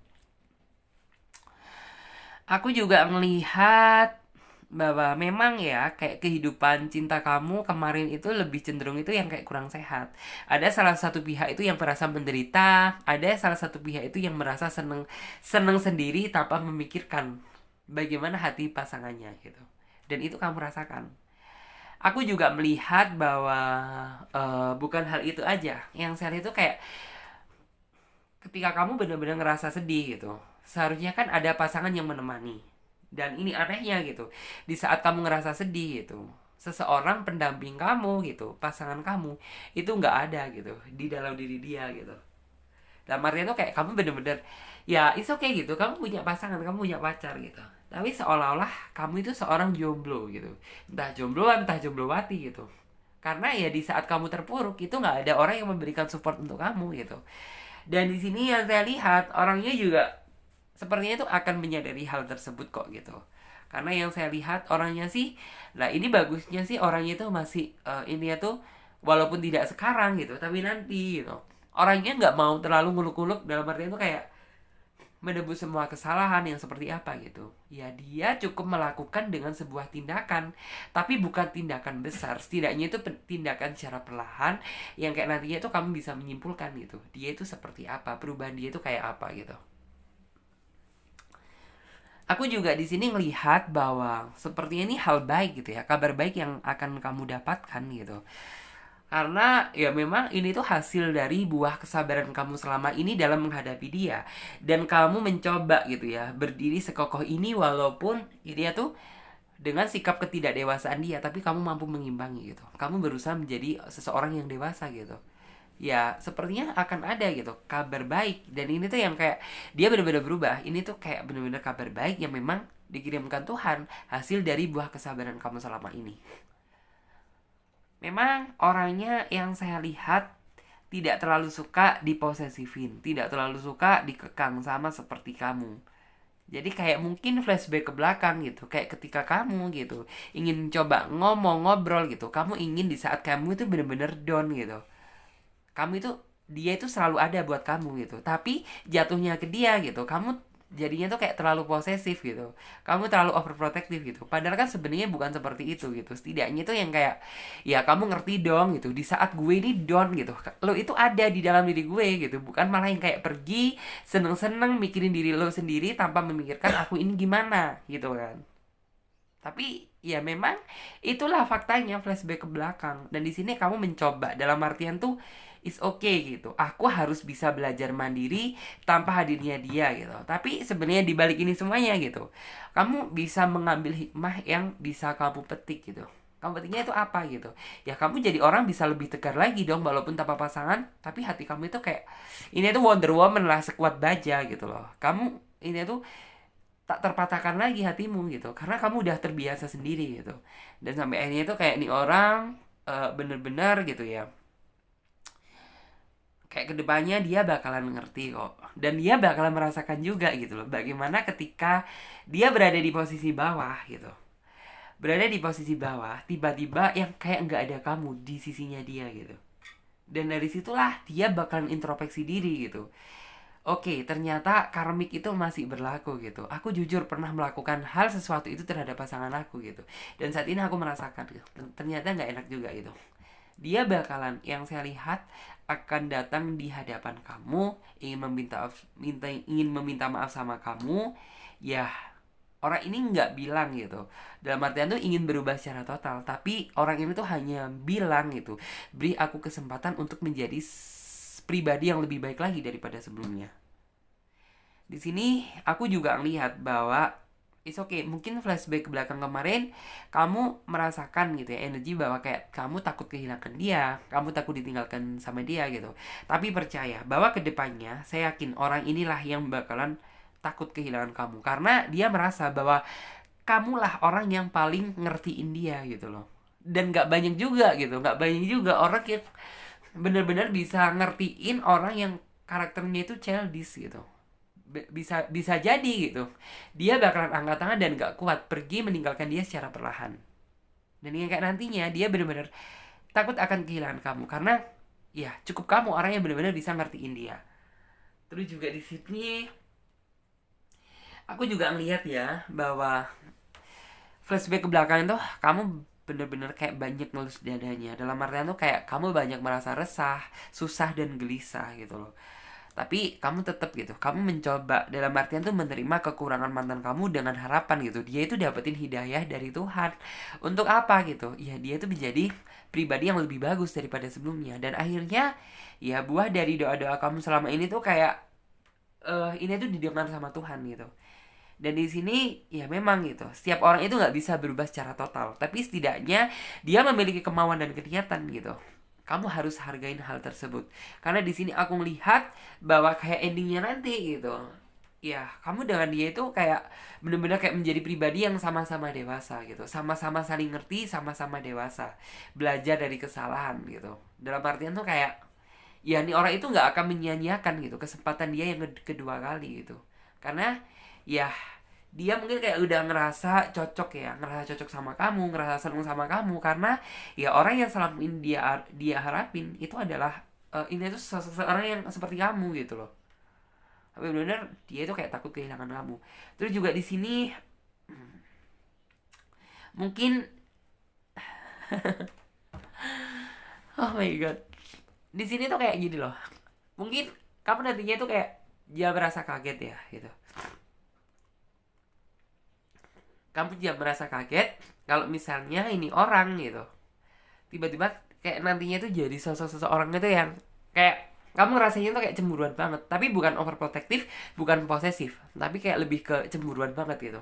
Aku juga melihat bahwa memang ya kayak kehidupan cinta kamu kemarin itu lebih cenderung itu yang kayak kurang sehat. Ada salah satu pihak itu yang merasa menderita, ada salah satu pihak itu yang merasa seneng seneng sendiri tanpa memikirkan bagaimana hati pasangannya gitu. Dan itu kamu rasakan. Aku juga melihat bahwa bukan hal itu aja. Yang saya lihat itu kayak ketika kamu benar-benar ngerasa sedih gitu, seharusnya kan ada pasangan yang menemani. Dan ini anehnya gitu, di saat kamu ngerasa sedih gitu, seseorang pendamping kamu gitu, pasangan kamu itu nggak ada gitu di dalam diri dia gitu. Dalam artinya tuh kayak kamu bener-bener ya it's okay gitu, kamu punya pasangan, kamu punya pacar gitu, tapi seolah-olah kamu itu seorang jomblo gitu, entah jombloan entah jomblowati gitu. Karena ya di saat kamu terpuruk itu nggak ada orang yang memberikan support untuk kamu gitu. Dan di sini yang saya lihat orangnya juga sepertinya itu akan menyadari hal tersebut kok gitu. Karena yang saya lihat orangnya sih, lah ini bagusnya sih orangnya itu masih ini ya tuh walaupun tidak sekarang gitu, tapi nanti gitu. Orangnya nggak mau terlalu nguluk-nguluk, dalam artian itu kayak menebus semua kesalahan yang seperti apa gitu. Ya dia cukup melakukan dengan sebuah tindakan, tapi bukan tindakan besar. Setidaknya itu tindakan secara perlahan yang kayak nantinya itu kamu bisa menyimpulkan gitu. Dia itu seperti apa, perubahan dia itu kayak apa gitu. Aku juga di sini melihat bahwa sepertinya ini hal baik gitu ya, kabar baik yang akan kamu dapatkan gitu. Karena ya memang ini tuh hasil dari buah kesabaran kamu selama ini dalam menghadapi dia. Dan kamu mencoba gitu ya, berdiri sekokoh ini walaupun dia tuh dengan sikap ketidakdewasaan dia, tapi kamu mampu mengimbangi gitu. Kamu berusaha menjadi seseorang yang dewasa gitu. Ya sepertinya akan ada gitu kabar baik, dan ini tuh yang kayak dia benar-benar berubah. Ini tuh kayak benar-benar kabar baik yang memang dikirimkan Tuhan, hasil dari buah kesabaran kamu selama ini. Memang orangnya yang saya lihat tidak terlalu suka diposesifin, tidak terlalu suka dikekang sama seperti kamu. Jadi kayak mungkin flashback ke belakang gitu, kayak ketika kamu gitu ingin coba ngomong ngobrol gitu, kamu ingin di saat kamu itu bener-bener down gitu, kamu itu dia itu selalu ada buat kamu gitu, tapi jatuhnya ke dia gitu kamu jadinya tuh kayak terlalu posesif gitu, kamu terlalu overprotective gitu, padahal kan sebenarnya bukan seperti itu gitu. Setidaknya tuh yang kayak ya kamu ngerti dong gitu, di saat gue ini down gitu lo itu ada di dalam diri gue gitu, bukan malah yang kayak pergi seneng-seneng mikirin diri lo sendiri tanpa memikirkan aku ini gimana gitu kan. Tapi ya memang itulah faktanya, flashback ke belakang. Dan di sini kamu mencoba dalam artian tuh is okay gitu. Aku harus bisa belajar mandiri tanpa hadirnya dia gitu. Tapi sebenarnya di balik ini semuanya gitu, kamu bisa mengambil hikmah yang bisa kamu petik gitu. Kamu petiknya itu apa gitu? Ya kamu jadi orang bisa lebih tegar lagi dong walaupun tanpa pasangan, tapi hati kamu itu kayak ini tuh Wonder Woman lah, sekuat baja gitu loh. Kamu ini tuh tak terpatahkan lagi hatimu gitu karena kamu udah terbiasa sendiri gitu. Dan sampai akhirnya itu kayak nih orang bener-bener gitu ya, kayak kedepannya dia bakalan ngerti kok, dan dia bakalan merasakan juga gitu loh bagaimana ketika dia berada di posisi bawah gitu, berada di posisi bawah tiba-tiba yang kayak nggak ada kamu di sisinya dia gitu. Dan dari situlah dia bakalan introspeksi diri gitu. Oke, ternyata karmik itu masih berlaku gitu. Aku jujur pernah melakukan hal sesuatu itu terhadap pasangan aku gitu. Dan saat ini aku merasakan gitu. Ternyata nggak enak juga gitu. Dia bakalan, yang saya lihat, akan datang di hadapan kamu, ingin meminta maaf sama kamu. Ya, orang ini nggak bilang gitu. Dalam artian tuh ingin berubah secara total. Tapi orang ini tuh hanya bilang gitu, beri aku kesempatan untuk menjadi pribadi yang lebih baik lagi daripada sebelumnya. Di sini aku juga ngelihat bahwa it's okay, mungkin flashback ke belakang kemarin kamu merasakan gitu ya energi bahwa kayak kamu takut kehilangan dia, kamu takut ditinggalkan sama dia gitu. Tapi percaya bahwa kedepannya saya yakin orang inilah yang bakalan takut kehilangan kamu karena dia merasa bahwa kamulah orang yang paling ngertiin dia gitu loh. Dan gak banyak juga gitu, gak banyak juga orang yang benar-benar bisa ngertiin orang yang karakternya itu childish gitu. Bisa bisa jadi gitu dia bakalan angkat tangan dan gak kuat pergi meninggalkan dia secara perlahan. Dan yang kayak nantinya dia benar-benar takut akan kehilangan kamu karena ya cukup kamu orang yang benar-benar bisa ngertiin dia. Terus juga di sini aku juga ngelihat ya bahwa flashback ke belakang itu kamu bener-bener kayak banyak ngelus dadanya, dalam artian tuh kayak kamu banyak merasa resah, susah dan gelisah gitu loh. Tapi kamu tetap gitu, kamu mencoba dalam artian tuh menerima kekurangan mantan kamu dengan harapan gitu dia itu dapetin hidayah dari Tuhan. Untuk apa gitu? Ya dia itu menjadi pribadi yang lebih bagus daripada sebelumnya. Dan akhirnya ya buah dari doa-doa kamu selama ini tuh kayak ini tuh didengar sama Tuhan gitu. Dan di sini ya memang gitu, setiap orang itu nggak bisa berubah secara total, tapi setidaknya dia memiliki kemauan dan kegiatan gitu. Kamu harus hargain hal tersebut karena di sini aku melihat bahwa kayak endingnya nanti gitu ya kamu dengan dia itu kayak bener-bener kayak menjadi pribadi yang sama-sama dewasa gitu, sama-sama saling ngerti, sama-sama dewasa, belajar dari kesalahan gitu. Dalam artian tuh kayak ya nih orang itu nggak akan menyia-nyiakan gitu kesempatan dia yang kedua kali gitu. Karena ya dia mungkin kayak udah ngerasa cocok ya, ngerasa cocok sama kamu, ngerasa seneng sama kamu karena ya orang yang selama ini dia harapin itu adalah ini tuh seseorang yang seperti kamu gitu loh. Tapi benar-benar dia itu kayak takut kehilangan kamu. Terus juga di sini mungkin oh my god, di sini tuh kayak gini loh, mungkin kamu nantinya tuh kayak dia merasa kaget ya gitu. Kamu jangan merasa kaget kalau misalnya ini orang gitu tiba-tiba kayak nantinya tuh jadi sosok seseorang itu yang kayak kamu rasanya tuh kayak cemburuan banget, tapi bukan overprotective, bukan posesif, tapi kayak lebih ke cemburuan banget gitu.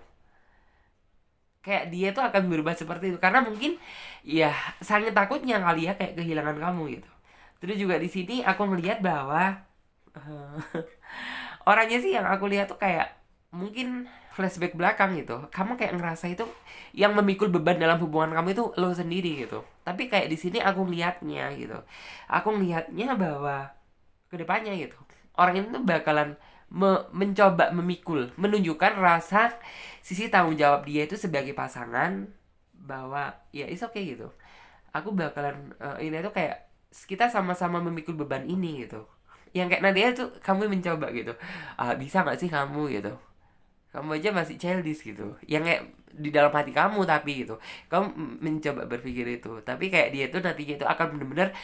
Kayak dia tuh akan berubah seperti itu karena mungkin ya sangat takutnya kali ya kayak kehilangan kamu gitu. Terus juga di sini aku melihat bahwa eh, orangnya sih yang aku lihat tuh kayak mungkin flashback belakang gitu. Kamu kayak ngerasa itu yang memikul beban dalam hubungan kamu itu lo sendiri gitu. Tapi kayak di sini aku ngelihatnya gitu. Aku ngelihatnya bahwa kedepannya gitu. Orang ini tuh bakalan mencoba memikul, menunjukkan rasa sisi tanggung jawab dia itu sebagai pasangan, bahwa ya it's okay gitu. Aku bakalan ini tuh kayak kita sama-sama memikul beban ini gitu. Yang kayak nanti tuh kamu mencoba gitu. Bisa nggak sih kamu gitu? Kamu aja masih childish gitu. Yang kayak di dalam hati kamu tapi gitu. Kamu mencoba berpikir itu. Tapi kayak dia tuh nantinya itu akan benar-benar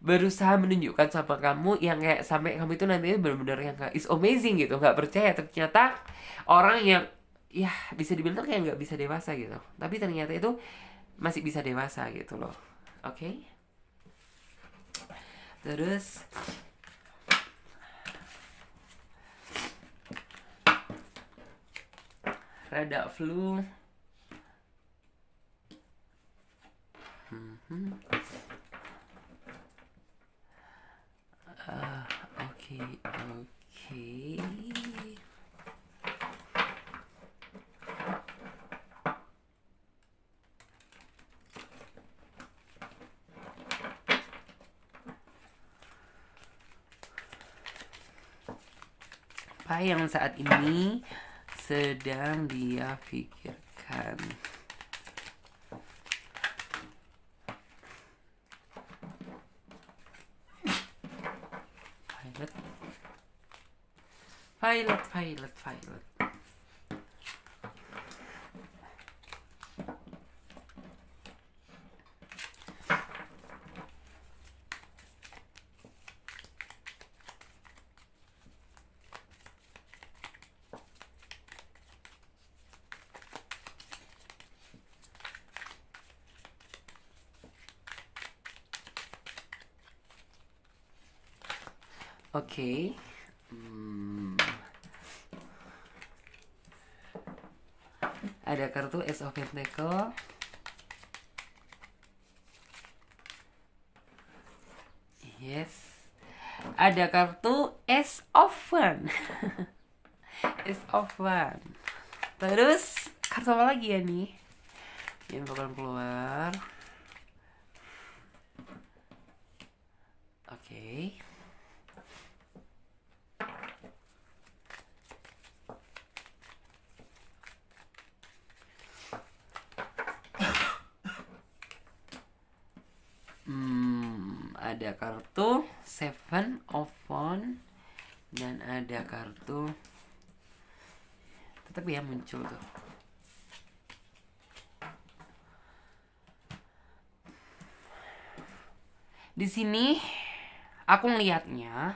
berusaha menunjukkan sama kamu yang kayak sampai kamu itu nantinya benar-benar yang kayak is amazing gitu, nggak percaya ternyata orang yang ya bisa dibilang tuh kayak nggak bisa dewasa gitu, tapi ternyata itu masih bisa dewasa gitu loh. Oke. Terus rada flu. Oke, oke. Apa yang saat ini sedang dia pikirkan? Pilot. Oke. Ada kartu Ace of Pentacle. Yes. Ada kartu Ace of One. Ace of One. Terus kartu apa lagi ya nih yang bakal keluar? Oke. Ada kartu Seven of Wands dan ada kartu tetap ya muncul tuh. Di sini aku ngelihatnya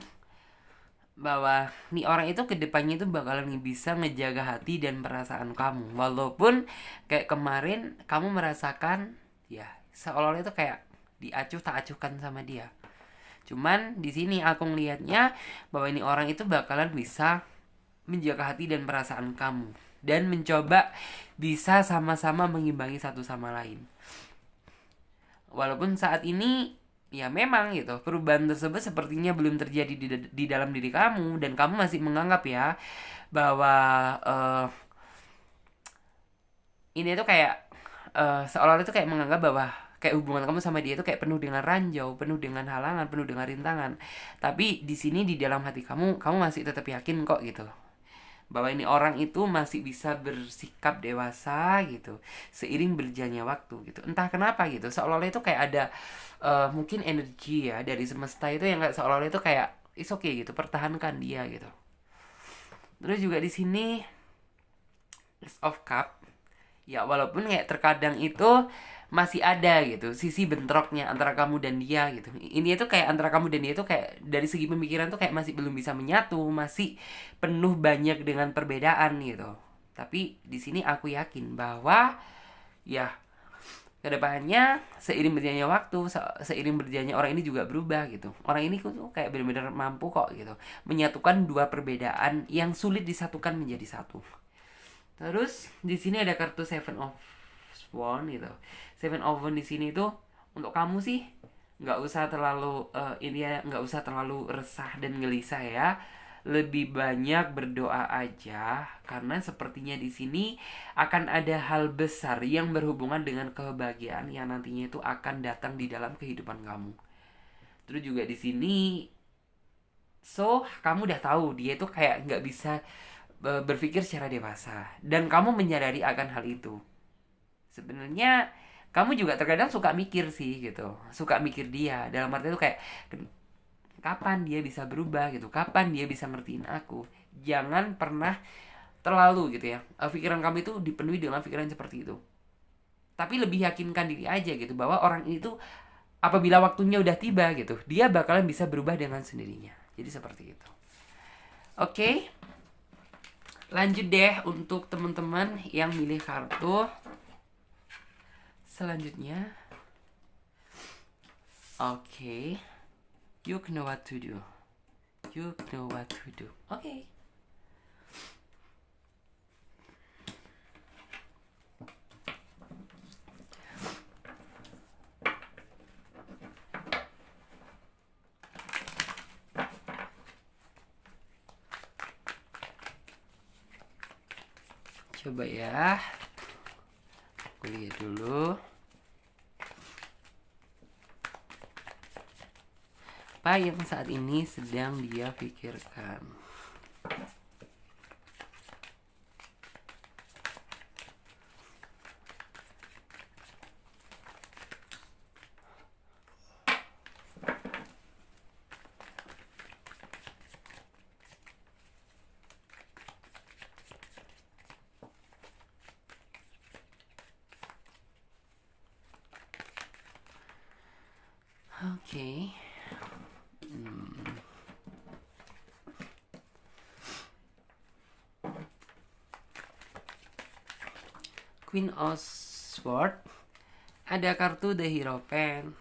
bahwa nih orang itu kedepannya itu bakalan bisa ngejaga hati dan perasaan kamu, walaupun kayak kemarin kamu merasakan ya seolah-olah itu kayak diacuh tak acuhkan sama dia. Cuman di sini aku ngelihatnya bahwa ini orang itu bakalan bisa menjaga hati dan perasaan kamu dan mencoba bisa sama-sama mengimbangi satu sama lain. Walaupun saat ini ya memang gitu perubahan tersebut sepertinya belum terjadi di dalam diri kamu dan kamu masih menganggap ya bahwa ini tuh kayak seolah-olah itu kayak menganggap bahwa kayak hubungan kamu sama dia itu kayak penuh dengan ranjau, penuh dengan halangan, penuh dengan rintangan. Tapi di sini di dalam hati kamu masih tetap yakin kok gitu bahwa ini orang itu masih bisa bersikap dewasa gitu seiring berjalannya waktu gitu. Entah kenapa gitu seolah-olah itu kayak ada mungkin energi ya dari semesta itu yang kayak seolah-olah itu kayak it's okay gitu, pertahankan dia gitu. Terus juga di sini Ace of Cup. Ya walaupun kayak terkadang itu masih ada gitu sisi bentroknya antara kamu dan dia gitu. Ini itu kayak antara kamu dan dia itu kayak dari segi pemikiran tuh kayak masih belum bisa menyatu, masih penuh banyak dengan perbedaan gitu. Tapi di sini aku yakin bahwa ya kedepannya seiring berjalannya waktu, seiring berjalannya orang ini juga berubah gitu. Orang ini tuh kayak benar-benar mampu kok gitu menyatukan dua perbedaan yang sulit disatukan menjadi satu. Terus di sini ada kartu Seven of Wands gitu. Seven of Wands di sini tuh untuk kamu sih nggak usah terlalu ini ya, nggak usah terlalu resah dan gelisah ya. Lebih banyak berdoa aja karena sepertinya di sini akan ada hal besar yang berhubungan dengan kebahagiaan yang nantinya itu akan datang di dalam kehidupan kamu. Terus juga di sini So kamu udah tahu dia itu kayak nggak bisa berpikir secara dewasa, dan kamu menyadari akan hal itu. Sebenarnya kamu juga terkadang suka mikir sih gitu, suka mikir dia dalam arti itu kayak kapan dia bisa berubah gitu, kapan dia bisa ngertiin aku. Jangan pernah terlalu gitu ya, pikiran kamu itu dipenuhi dengan pikiran seperti itu. Tapi lebih yakinkan diri aja gitu bahwa orang ini tuh apabila waktunya udah tiba gitu, dia bakalan bisa berubah dengan sendirinya. Jadi seperti itu. Oke, lanjut deh untuk teman-teman yang milih kartu selanjutnya. Oke, you know what to do. You know what to do. Oke. Coba ya, aku lihat dulu. Apa yang saat ini sedang dia pikirkan? Oke. Queen of Swords. Ada kartu The Hierophant.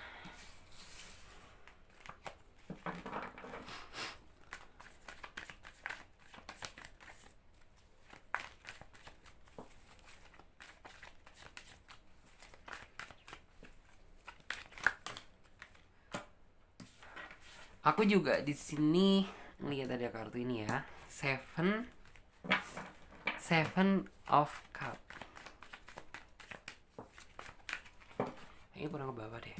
Aku juga di sini lihat ada kartu ini ya, Seven of Cup. Ini kurang ke bawah deh.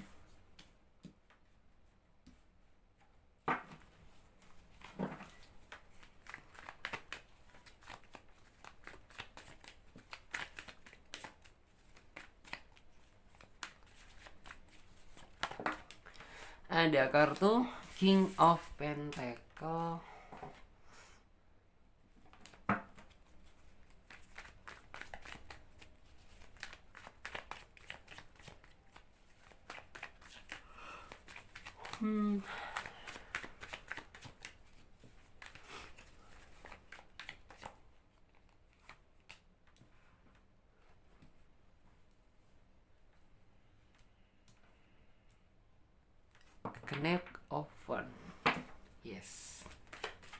Ada kartu King of Pentacle. Connect of One. Yes.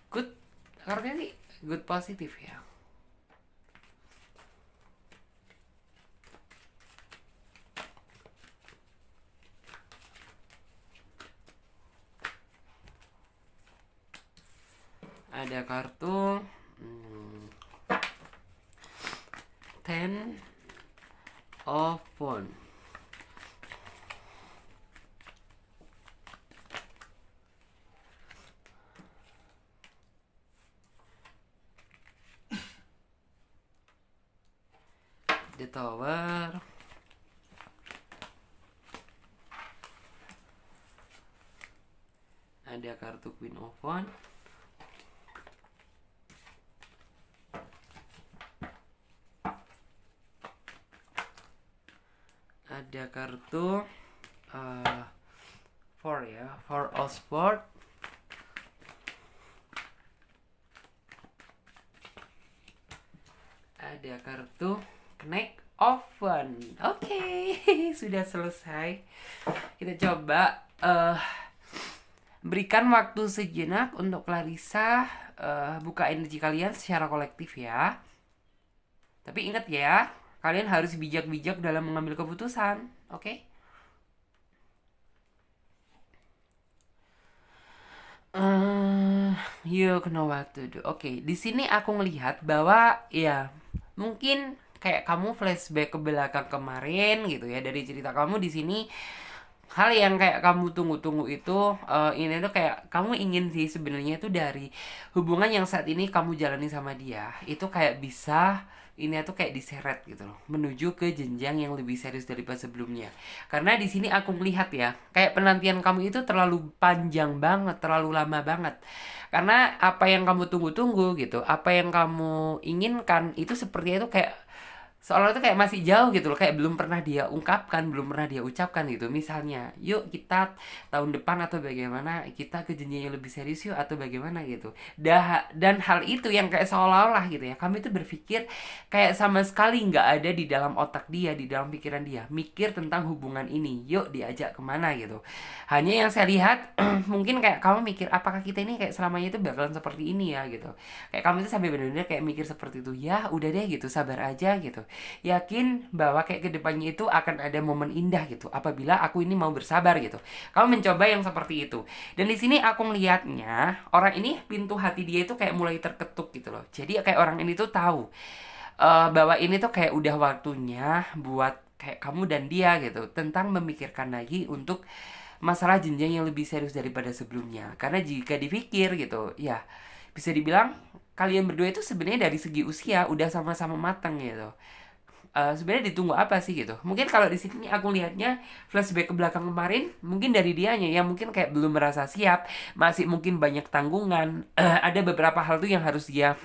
Good. Kartunya sih good positif ya. Ada kartu Ten of One. The Tower. Ada kartu Queen of One. Ada kartu Four of Swords. Ada kartu Connect of One. Oke, sudah selesai. Kita coba berikan waktu sejenak untuk Clarissa buka energi kalian secara kolektif ya. Tapi ingat ya, kalian harus bijak-bijak dalam mengambil keputusan, oke? You know what to do. Oke, di sini aku ngelihat bahwa ya mungkin kayak kamu flashback ke belakang kemarin gitu ya, dari cerita kamu di sini hal yang kayak kamu tunggu-tunggu itu, ini tuh kayak kamu ingin sih sebenarnya tuh dari hubungan yang saat ini kamu jalani sama dia itu kayak bisa ini tuh kayak diseret gitu loh menuju ke jenjang yang lebih serius daripada sebelumnya. Karena di sini aku melihat ya, kayak penantian kamu itu terlalu panjang banget, terlalu lama banget. Karena apa yang kamu tunggu-tunggu gitu, apa yang kamu inginkan itu sepertinya itu kayak seolah itu kayak masih jauh gitu loh, kayak belum pernah dia ungkapkan, belum pernah dia ucapkan gitu. Misalnya, yuk kita tahun depan atau bagaimana, kita ke jenjang yang lebih serius yuk atau bagaimana gitu. Dan hal itu yang kayak seolah-olah gitu ya, kami itu berpikir kayak sama sekali nggak ada di dalam otak dia, di dalam pikiran dia, mikir tentang hubungan ini, yuk diajak kemana gitu. Hanya yang saya lihat, mungkin kayak kamu mikir, apakah kita ini kayak selamanya itu bakalan seperti ini ya gitu. Kayak kamu itu sampai benar-benar kayak mikir seperti itu, ya udah deh gitu, sabar aja gitu, yakin bahwa kayak kedepannya itu akan ada momen indah gitu apabila aku ini mau bersabar gitu. Kamu mencoba yang seperti itu. Dan di sini aku ngelihatnya orang ini pintu hati dia itu kayak mulai terketuk gitu loh. Jadi kayak orang ini tuh tahu bahwa ini tuh kayak udah waktunya buat kayak kamu dan dia gitu tentang memikirkan lagi untuk masalah jenjang yang lebih serius daripada sebelumnya. Karena jika dipikir gitu ya, bisa dibilang kalian berdua itu sebenarnya dari segi usia udah sama-sama matang gitu. Sebenarnya ditunggu apa sih gitu. Mungkin kalau di sini aku lihatnya flashback ke belakang kemarin, mungkin dari dianya yang mungkin kayak belum merasa siap, masih mungkin banyak tanggungan, ada beberapa hal tuh yang harus dia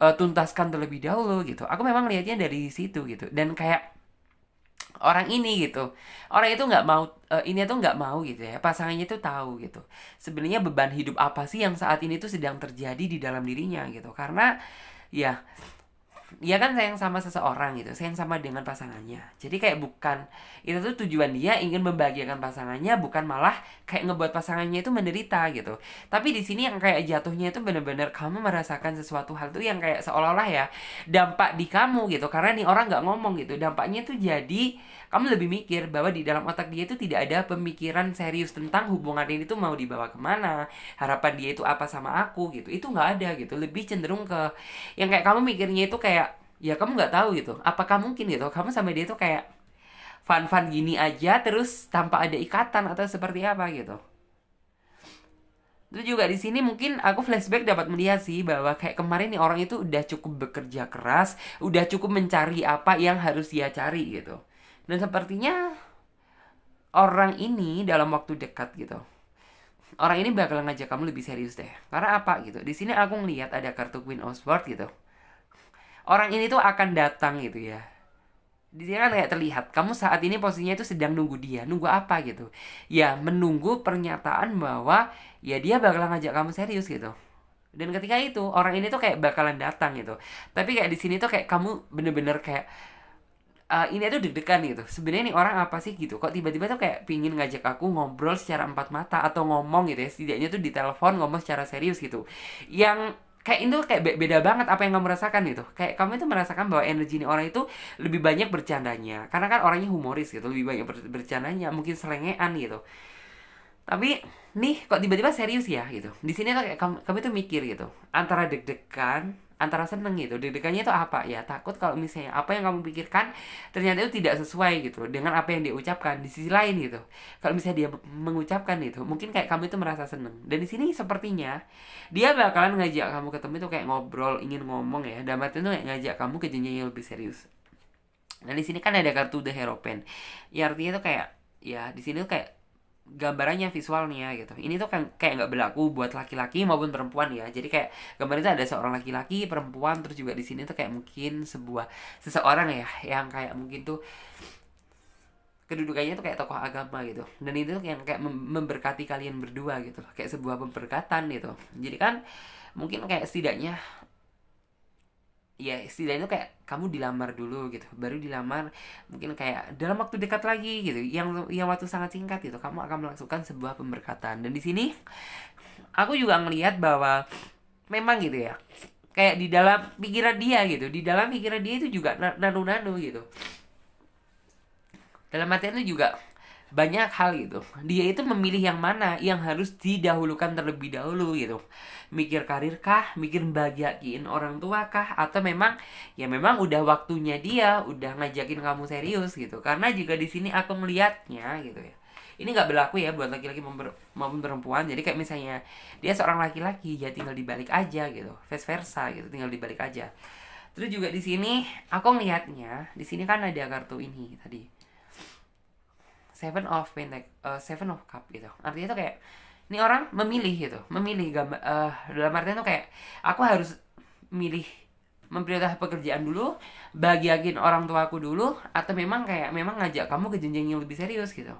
tuntaskan terlebih dahulu gitu. Aku memang lihatnya dari situ gitu. Dan kayak orang ini gitu, orang itu nggak mau, ini tuh nggak mau gitu ya, pasangannya tuh tahu gitu sebenarnya beban hidup apa sih yang saat ini tuh sedang terjadi di dalam dirinya gitu. Karena ya, dia kan sayang sama seseorang gitu, sayang sama dengan pasangannya. Jadi kayak bukan itu tuh tujuan dia ingin membahagiakan pasangannya, bukan malah kayak ngebuat pasangannya itu menderita gitu. Tapi di sini yang kayak jatuhnya itu bener-bener kamu merasakan sesuatu hal tuh yang kayak seolah-olah ya dampak di kamu gitu. Karena nih orang nggak ngomong gitu, dampaknya tuh jadi kamu lebih mikir bahwa di dalam otak dia itu tidak ada pemikiran serius tentang hubungan ini tuh mau dibawa kemana, harapan dia itu apa sama aku gitu. Itu nggak ada gitu, lebih cenderung ke yang kayak kamu mikirnya itu kayak ya kamu nggak tahu gitu apakah mungkin gitu kamu sama dia itu kayak fun-fun gini aja terus tanpa ada ikatan atau seperti apa gitu. Itu juga di sini mungkin aku flashback dapat melihat sih bahwa kayak kemarin nih orang itu udah cukup bekerja keras, udah cukup mencari apa yang harus dia cari gitu. Dan sepertinya orang ini dalam waktu dekat gitu, orang ini bakal ngajak kamu lebih serius deh. Karena apa gitu? Di sini aku ngelihat ada kartu Queen of Swords gitu. Orang ini tuh akan datang gitu ya. Di sini kan kayak terlihat kamu saat ini posisinya itu sedang nunggu dia. Nunggu apa gitu? Ya menunggu pernyataan bahwa ya dia bakalan ngajak kamu serius gitu. Dan ketika itu orang ini tuh kayak bakalan datang gitu. Tapi kayak di sini tuh kayak kamu bener-bener kayak ini tuh deg-degan gitu. Sebenarnya nih orang apa sih gitu? Kok tiba-tiba tuh kayak pingin ngajak aku ngobrol secara empat mata atau ngomong gitu ya. Setidaknya tuh di telepon ngomong secara serius gitu. Yang kayak itu kayak beda banget apa yang kamu rasakan gitu. Kayak kamu itu merasakan bahwa energi ini orang itu lebih banyak bercandanya. Karena kan orangnya humoris gitu, lebih banyak bercandanya, mungkin selengean gitu. Tapi nih kok tiba-tiba serius ya gitu. Di sini tuh kayak kamu tuh mikir gitu. Antara deg-degan, antara seneng gitu. Deg-degannya itu apa? Ya takut kalau misalnya apa yang kamu pikirkan ternyata itu tidak sesuai gitu dengan apa yang dia ucapkan. Di sisi lain gitu, kalau misalnya dia mengucapkan itu, mungkin kayak kamu itu merasa seneng. Dan di sini sepertinya dia bakalan ngajak kamu ketemu itu kayak ngobrol, ingin ngomong ya. Dan itu kayak ngajak kamu ke jenjang yang lebih serius. Nah di sini kan ada kartu The Hierophant. Ya artinya tuh kayak ya di sini tuh kayak gambarannya visualnya gitu. Ini tuh kan kayak nggak berlaku buat laki-laki maupun perempuan ya. Jadi kayak gambarnya tuh ada seorang laki-laki, perempuan, terus juga di sini tuh kayak mungkin seseorang ya yang kayak mungkin tuh kedudukannya tuh kayak tokoh agama gitu. Dan itu tuh yang kayak memberkati kalian berdua gitu. Kayak sebuah pemberkatan gitu. Jadi kan mungkin kayak setidaknya ya setidaknya tuh kayak kamu dilamar dulu gitu, baru dilamar mungkin kayak dalam waktu dekat lagi gitu, yang waktu sangat singkat gitu kamu akan melakukan sebuah pemberkatan. Dan di sini aku juga ngelihat bahwa memang gitu ya, kayak di dalam pikiran dia gitu, di dalam pikiran dia itu juga nanu-nanu gitu, dalam artian itu juga banyak hal gitu. Dia itu memilih yang mana yang harus didahulukan terlebih dahulu gitu. Mikir karir kah, mikir bahagiain orang tua kah, atau memang ya memang udah waktunya dia udah ngajakin kamu serius gitu. Karena juga di sini aku melihatnya gitu ya. Ini nggak berlaku ya buat laki-laki maupun perempuan. Jadi kayak misalnya dia seorang laki-laki, ya tinggal dibalik aja gitu, vice versa gitu, tinggal dibalik aja. Terus juga di sini aku ngelihatnya, di sini kan ada kartu ini tadi, Seven of Cup gitu. Artinya tuh kayak ini orang memilih gitu, memilih gambar, dalam artian tuh kayak aku harus milih memprioritaskan pekerjaan dulu, bahagiain orang tuaku dulu, atau memang ngajak kamu ke jenjang yang lebih serius gitu.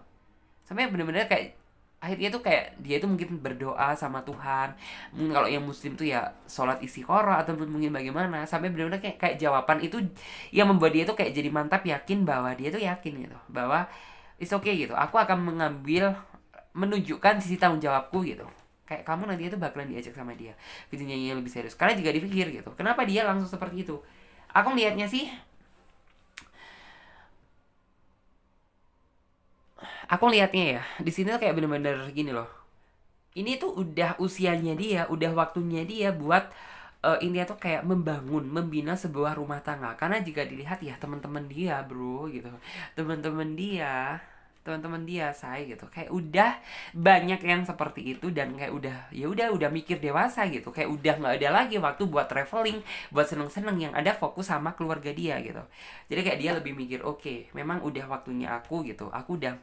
Sampai bener-bener kayak akhirnya tuh kayak dia tuh mungkin berdoa sama Tuhan. Mungkin kalau yang muslim tuh ya sholat istiqoroh atau mungkin bagaimana, sampai benar-benar kayak jawaban itu yang membuat dia tuh kayak jadi mantap, yakin bahwa dia tuh yakin gitu bahwa it's okay gitu, aku akan menunjukkan sisi tanggung jawabku gitu. Kayak kamu nanti itu bakalan diajak sama dia ke jenjang yang lebih serius. Karena jika dipikir gitu, kenapa dia langsung seperti itu? Aku lihatnya sih, aku lihatnya ya di sini tuh kayak bener-bener gini loh. Ini tuh udah usianya dia, udah waktunya dia buat ini tuh kayak membangun, membina sebuah rumah tangga. Karena jika dilihat ya teman-teman dia, bro, gitu. Teman-teman dia, teman-teman dia saya gitu. Kayak udah banyak yang seperti itu dan kayak udah ya udah mikir dewasa gitu. Kayak udah nggak ada lagi waktu buat traveling, buat seneng-seneng, yang ada fokus sama keluarga dia gitu. Jadi kayak dia lebih mikir, oke, memang udah waktunya aku gitu. Aku udah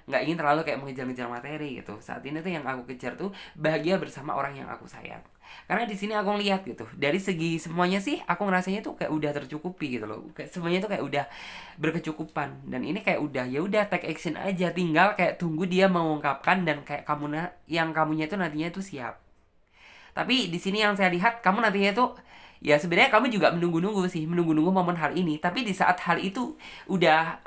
nggak ingin terlalu kayak mengejar-ngejar materi gitu. Saat ini tuh yang aku kejar tuh bahagia bersama orang yang aku sayang. Karena di sini aku lihat gitu, dari segi semuanya sih aku ngerasanya tuh kayak udah tercukupi gitu loh. Kayak semuanya tuh kayak udah berkecukupan, dan ini kayak udah ya udah take action aja, tinggal kayak tunggu dia mengungkapkan, dan kayak yang kamunya itu nantinya tuh siap. Tapi di sini yang saya lihat, kamu nantinya tuh ya sebenarnya kamu juga menunggu-nunggu sih, menunggu-nunggu momen hal ini. Tapi di saat hal itu udah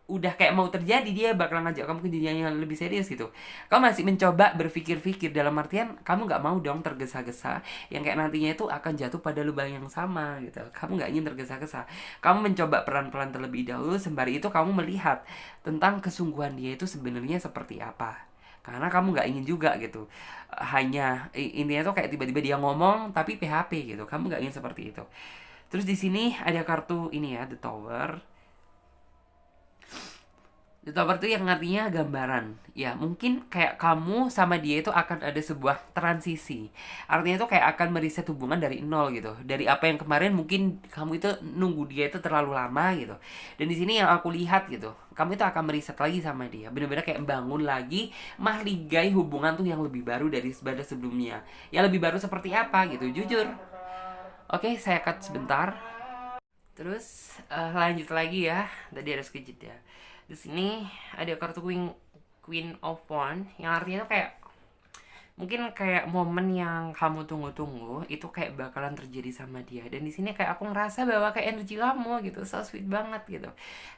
udah kayak mau terjadi, dia bakal ngajak kamu ke jenjang yang lebih serius gitu. Kamu masih mencoba berpikir-pikir, dalam artian kamu nggak mau dong tergesa-gesa yang kayak nantinya itu akan jatuh pada lubang yang sama gitu. Kamu nggak ingin tergesa-gesa. Kamu mencoba pelan-pelan terlebih dahulu, sembari itu kamu melihat tentang kesungguhan dia itu sebenarnya seperti apa. Karena kamu nggak ingin juga gitu, hanya intinya tuh kayak tiba-tiba dia ngomong tapi PHP gitu. Kamu nggak ingin seperti itu. Terus di sini ada kartu ini ya, The Tower. Youtuber tuh yang artinya gambaran. Ya, mungkin kayak kamu sama dia itu akan ada sebuah transisi. Artinya itu kayak akan meriset hubungan dari nol gitu. Dari apa yang kemarin mungkin kamu itu nunggu dia itu terlalu lama gitu. Dan di sini yang aku lihat gitu, kamu itu akan meriset lagi sama dia. Bener-bener kayak bangun lagi, mahligai hubungan tuh yang lebih baru dari sebelumnya. Yang lebih baru seperti apa gitu, jujur. Oke, saya cut sebentar. Terus lanjut lagi ya. Tadi ada sekejap ya. Di sini ada kartu Queen of Wands yang artinya tuh kayak mungkin kayak momen yang kamu tunggu-tunggu itu kayak bakalan terjadi sama dia. Dan di sini kayak aku ngerasa bahwa kayak energi kamu gitu so sweet banget gitu,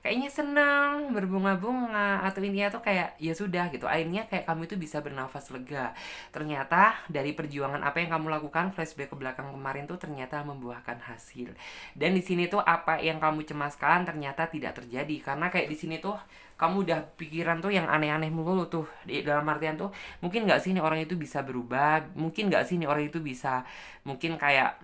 kayaknya senang berbunga-bunga, atau intinya tuh kayak ya sudah gitu, akhirnya kayak kamu itu bisa bernafas lega. Ternyata dari perjuangan apa yang kamu lakukan, flashback ke belakang kemarin tuh ternyata membuahkan hasil. Dan di sini tuh apa yang kamu cemaskan ternyata tidak terjadi, karena kayak di sini tuh kamu udah pikiran tuh yang aneh-aneh mulu tuh, di dalam artian tuh mungkin nggak sih nih orang itu bisa berubah, mungkin nggak sih nih orang itu bisa mungkin kayak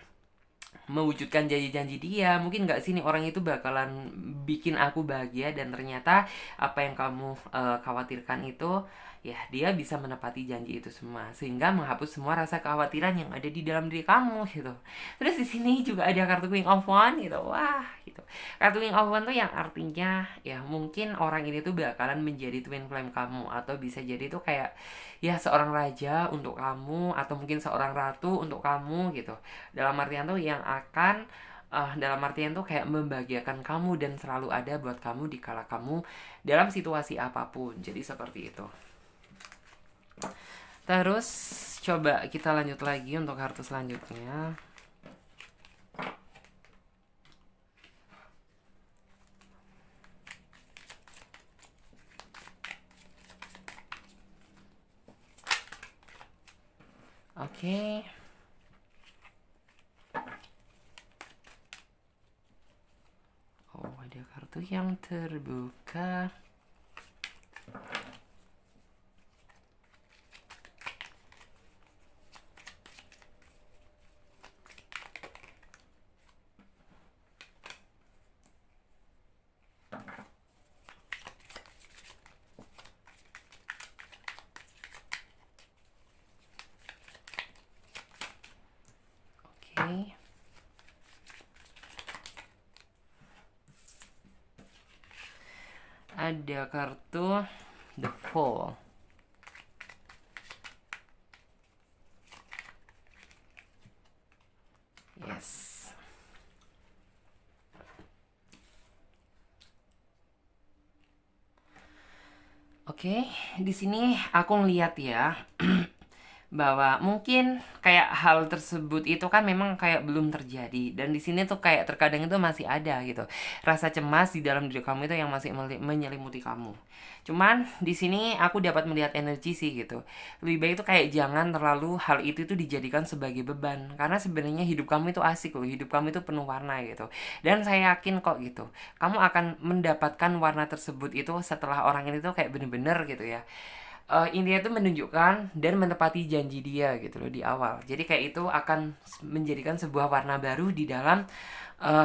mewujudkan janji-janji dia, mungkin nggak sih nih orang itu bakalan bikin aku bahagia. Dan ternyata apa yang kamu khawatirkan itu ya dia bisa menepati janji itu semua, sehingga menghapus semua rasa kekhawatiran yang ada di dalam diri kamu gitu. Terus di sini juga ada kartu King of Wands gitu. Wah, gitu. Kartu King of Wands tuh yang artinya ya mungkin orang ini tuh bakalan menjadi twin flame kamu, atau bisa jadi tuh kayak ya seorang raja untuk kamu, atau mungkin seorang ratu untuk kamu gitu. Dalam artian tuh yang akan dalam artian tuh kayak membahagiakan kamu dan selalu ada buat kamu di kala kamu dalam situasi apapun. Jadi seperti itu. Terus coba kita lanjut lagi untuk kartu selanjutnya. Oke. Oh, ada kartu yang terbuka. ada kartu The Fool. Yes. Oke, di sini aku ngeliat ya bahwa mungkin kayak hal tersebut itu kan memang kayak belum terjadi, dan di sini tuh kayak terkadang itu masih ada gitu rasa cemas di dalam diri kamu itu yang masih menyelimuti kamu. Cuman di sini aku dapat melihat energi sih gitu. Lebih baik itu kayak jangan terlalu hal itu tuh dijadikan sebagai beban, karena sebenarnya hidup kamu itu asik loh, hidup kamu itu penuh warna gitu. Dan saya yakin kok gitu, kamu akan mendapatkan warna tersebut itu setelah orang ini tuh kayak bener-bener gitu ya, intinya itu menunjukkan dan menepati janji dia gitu loh di awal. Jadi kayak itu akan menjadikan sebuah warna baru di dalam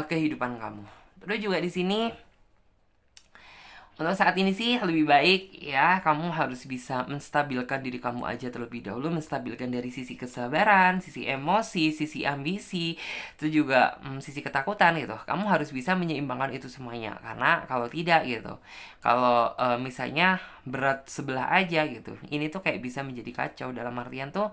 kehidupan kamu. Terus juga di sini untuk saat ini sih lebih baik ya kamu harus bisa menstabilkan diri kamu aja terlebih dahulu, menstabilkan dari sisi kesabaran, sisi emosi, sisi ambisi, itu juga sisi ketakutan gitu. Kamu harus bisa menyeimbangkan itu semuanya, karena kalau tidak gitu, kalau misalnya berat sebelah aja gitu, ini tuh kayak bisa menjadi kacau, dalam artian tuh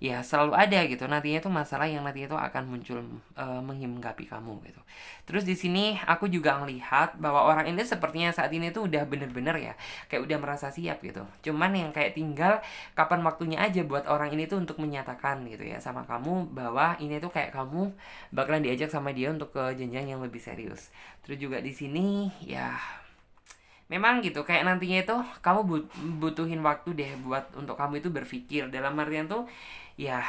ya selalu ada gitu nantinya tuh masalah yang nantinya tuh akan muncul menghinggapi kamu gitu. Terus di sini aku juga ngelihat bahwa orang ini sepertinya saat ini tuh udah bener-bener ya kayak udah merasa siap gitu. Cuman yang kayak tinggal kapan waktunya aja buat orang ini tuh untuk menyatakan gitu ya sama kamu bahwa ini tuh kayak kamu bakalan diajak sama dia untuk ke jenjang yang lebih serius. Terus juga di sini ya memang gitu kayak nantinya itu kamu butuhin waktu deh buat untuk kamu itu berpikir, dalam artian tuh ya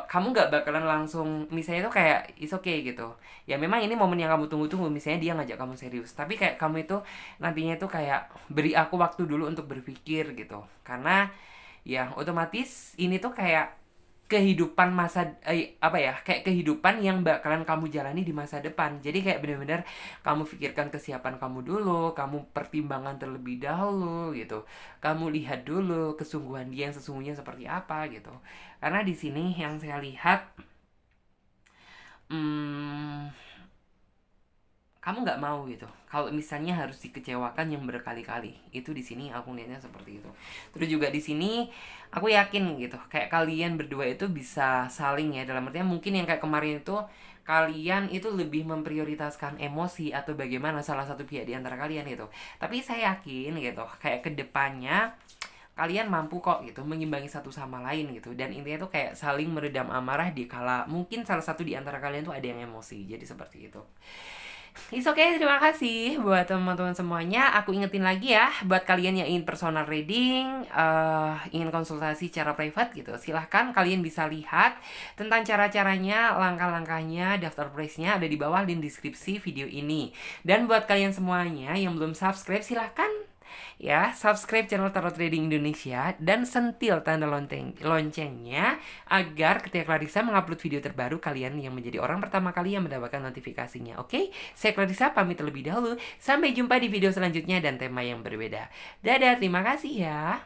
kamu nggak bakalan langsung misalnya tuh kayak is okay gitu ya, memang ini momen yang kamu tunggu-tunggu misalnya dia ngajak kamu serius, tapi kayak kamu itu nantinya tuh kayak beri aku waktu dulu untuk berpikir gitu, karena ya otomatis ini tuh kayak kehidupan masa apa ya, kayak kehidupan yang bakalan kamu jalani di masa depan. Jadi kayak bener-bener kamu pikirkan kesiapan kamu dulu, kamu pertimbangan terlebih dahulu gitu, kamu lihat dulu kesungguhan dia yang sesungguhnya seperti apa gitu. Karena di sini yang saya lihat hmm, kamu nggak mau gitu kalau misalnya harus dikecewakan yang berkali-kali. Itu di sini aku lihatnya seperti itu. Terus juga di sini aku yakin gitu kayak kalian berdua itu bisa saling ya, dalam artinya mungkin yang kayak kemarin itu kalian itu lebih memprioritaskan emosi atau bagaimana salah satu pihak di antara kalian gitu. Tapi saya yakin gitu kayak kedepannya kalian mampu kok gitu mengimbangi satu sama lain gitu, dan intinya tuh kayak saling meredam amarah di kala mungkin salah satu di antara kalian tuh ada yang emosi. Jadi seperti itu. It's okay, terima kasih buat teman-teman semuanya. Aku ingetin lagi ya, buat kalian yang ingin personal reading, ingin konsultasi secara private gitu, silahkan kalian bisa lihat tentang cara-caranya, langkah-langkahnya, daftar price-nya ada di bawah di deskripsi video ini. Dan buat kalian semuanya yang belum subscribe, silahkan ya subscribe channel Tarot Trading Indonesia dan sentil tanda loncengnya agar ketika Clarissa mengupload video terbaru kalian yang menjadi orang pertama kali yang mendapatkan notifikasinya. Oke, saya Clarissa pamit terlebih dahulu. Sampai jumpa di video selanjutnya dan tema yang berbeda. Dadah, terima kasih ya.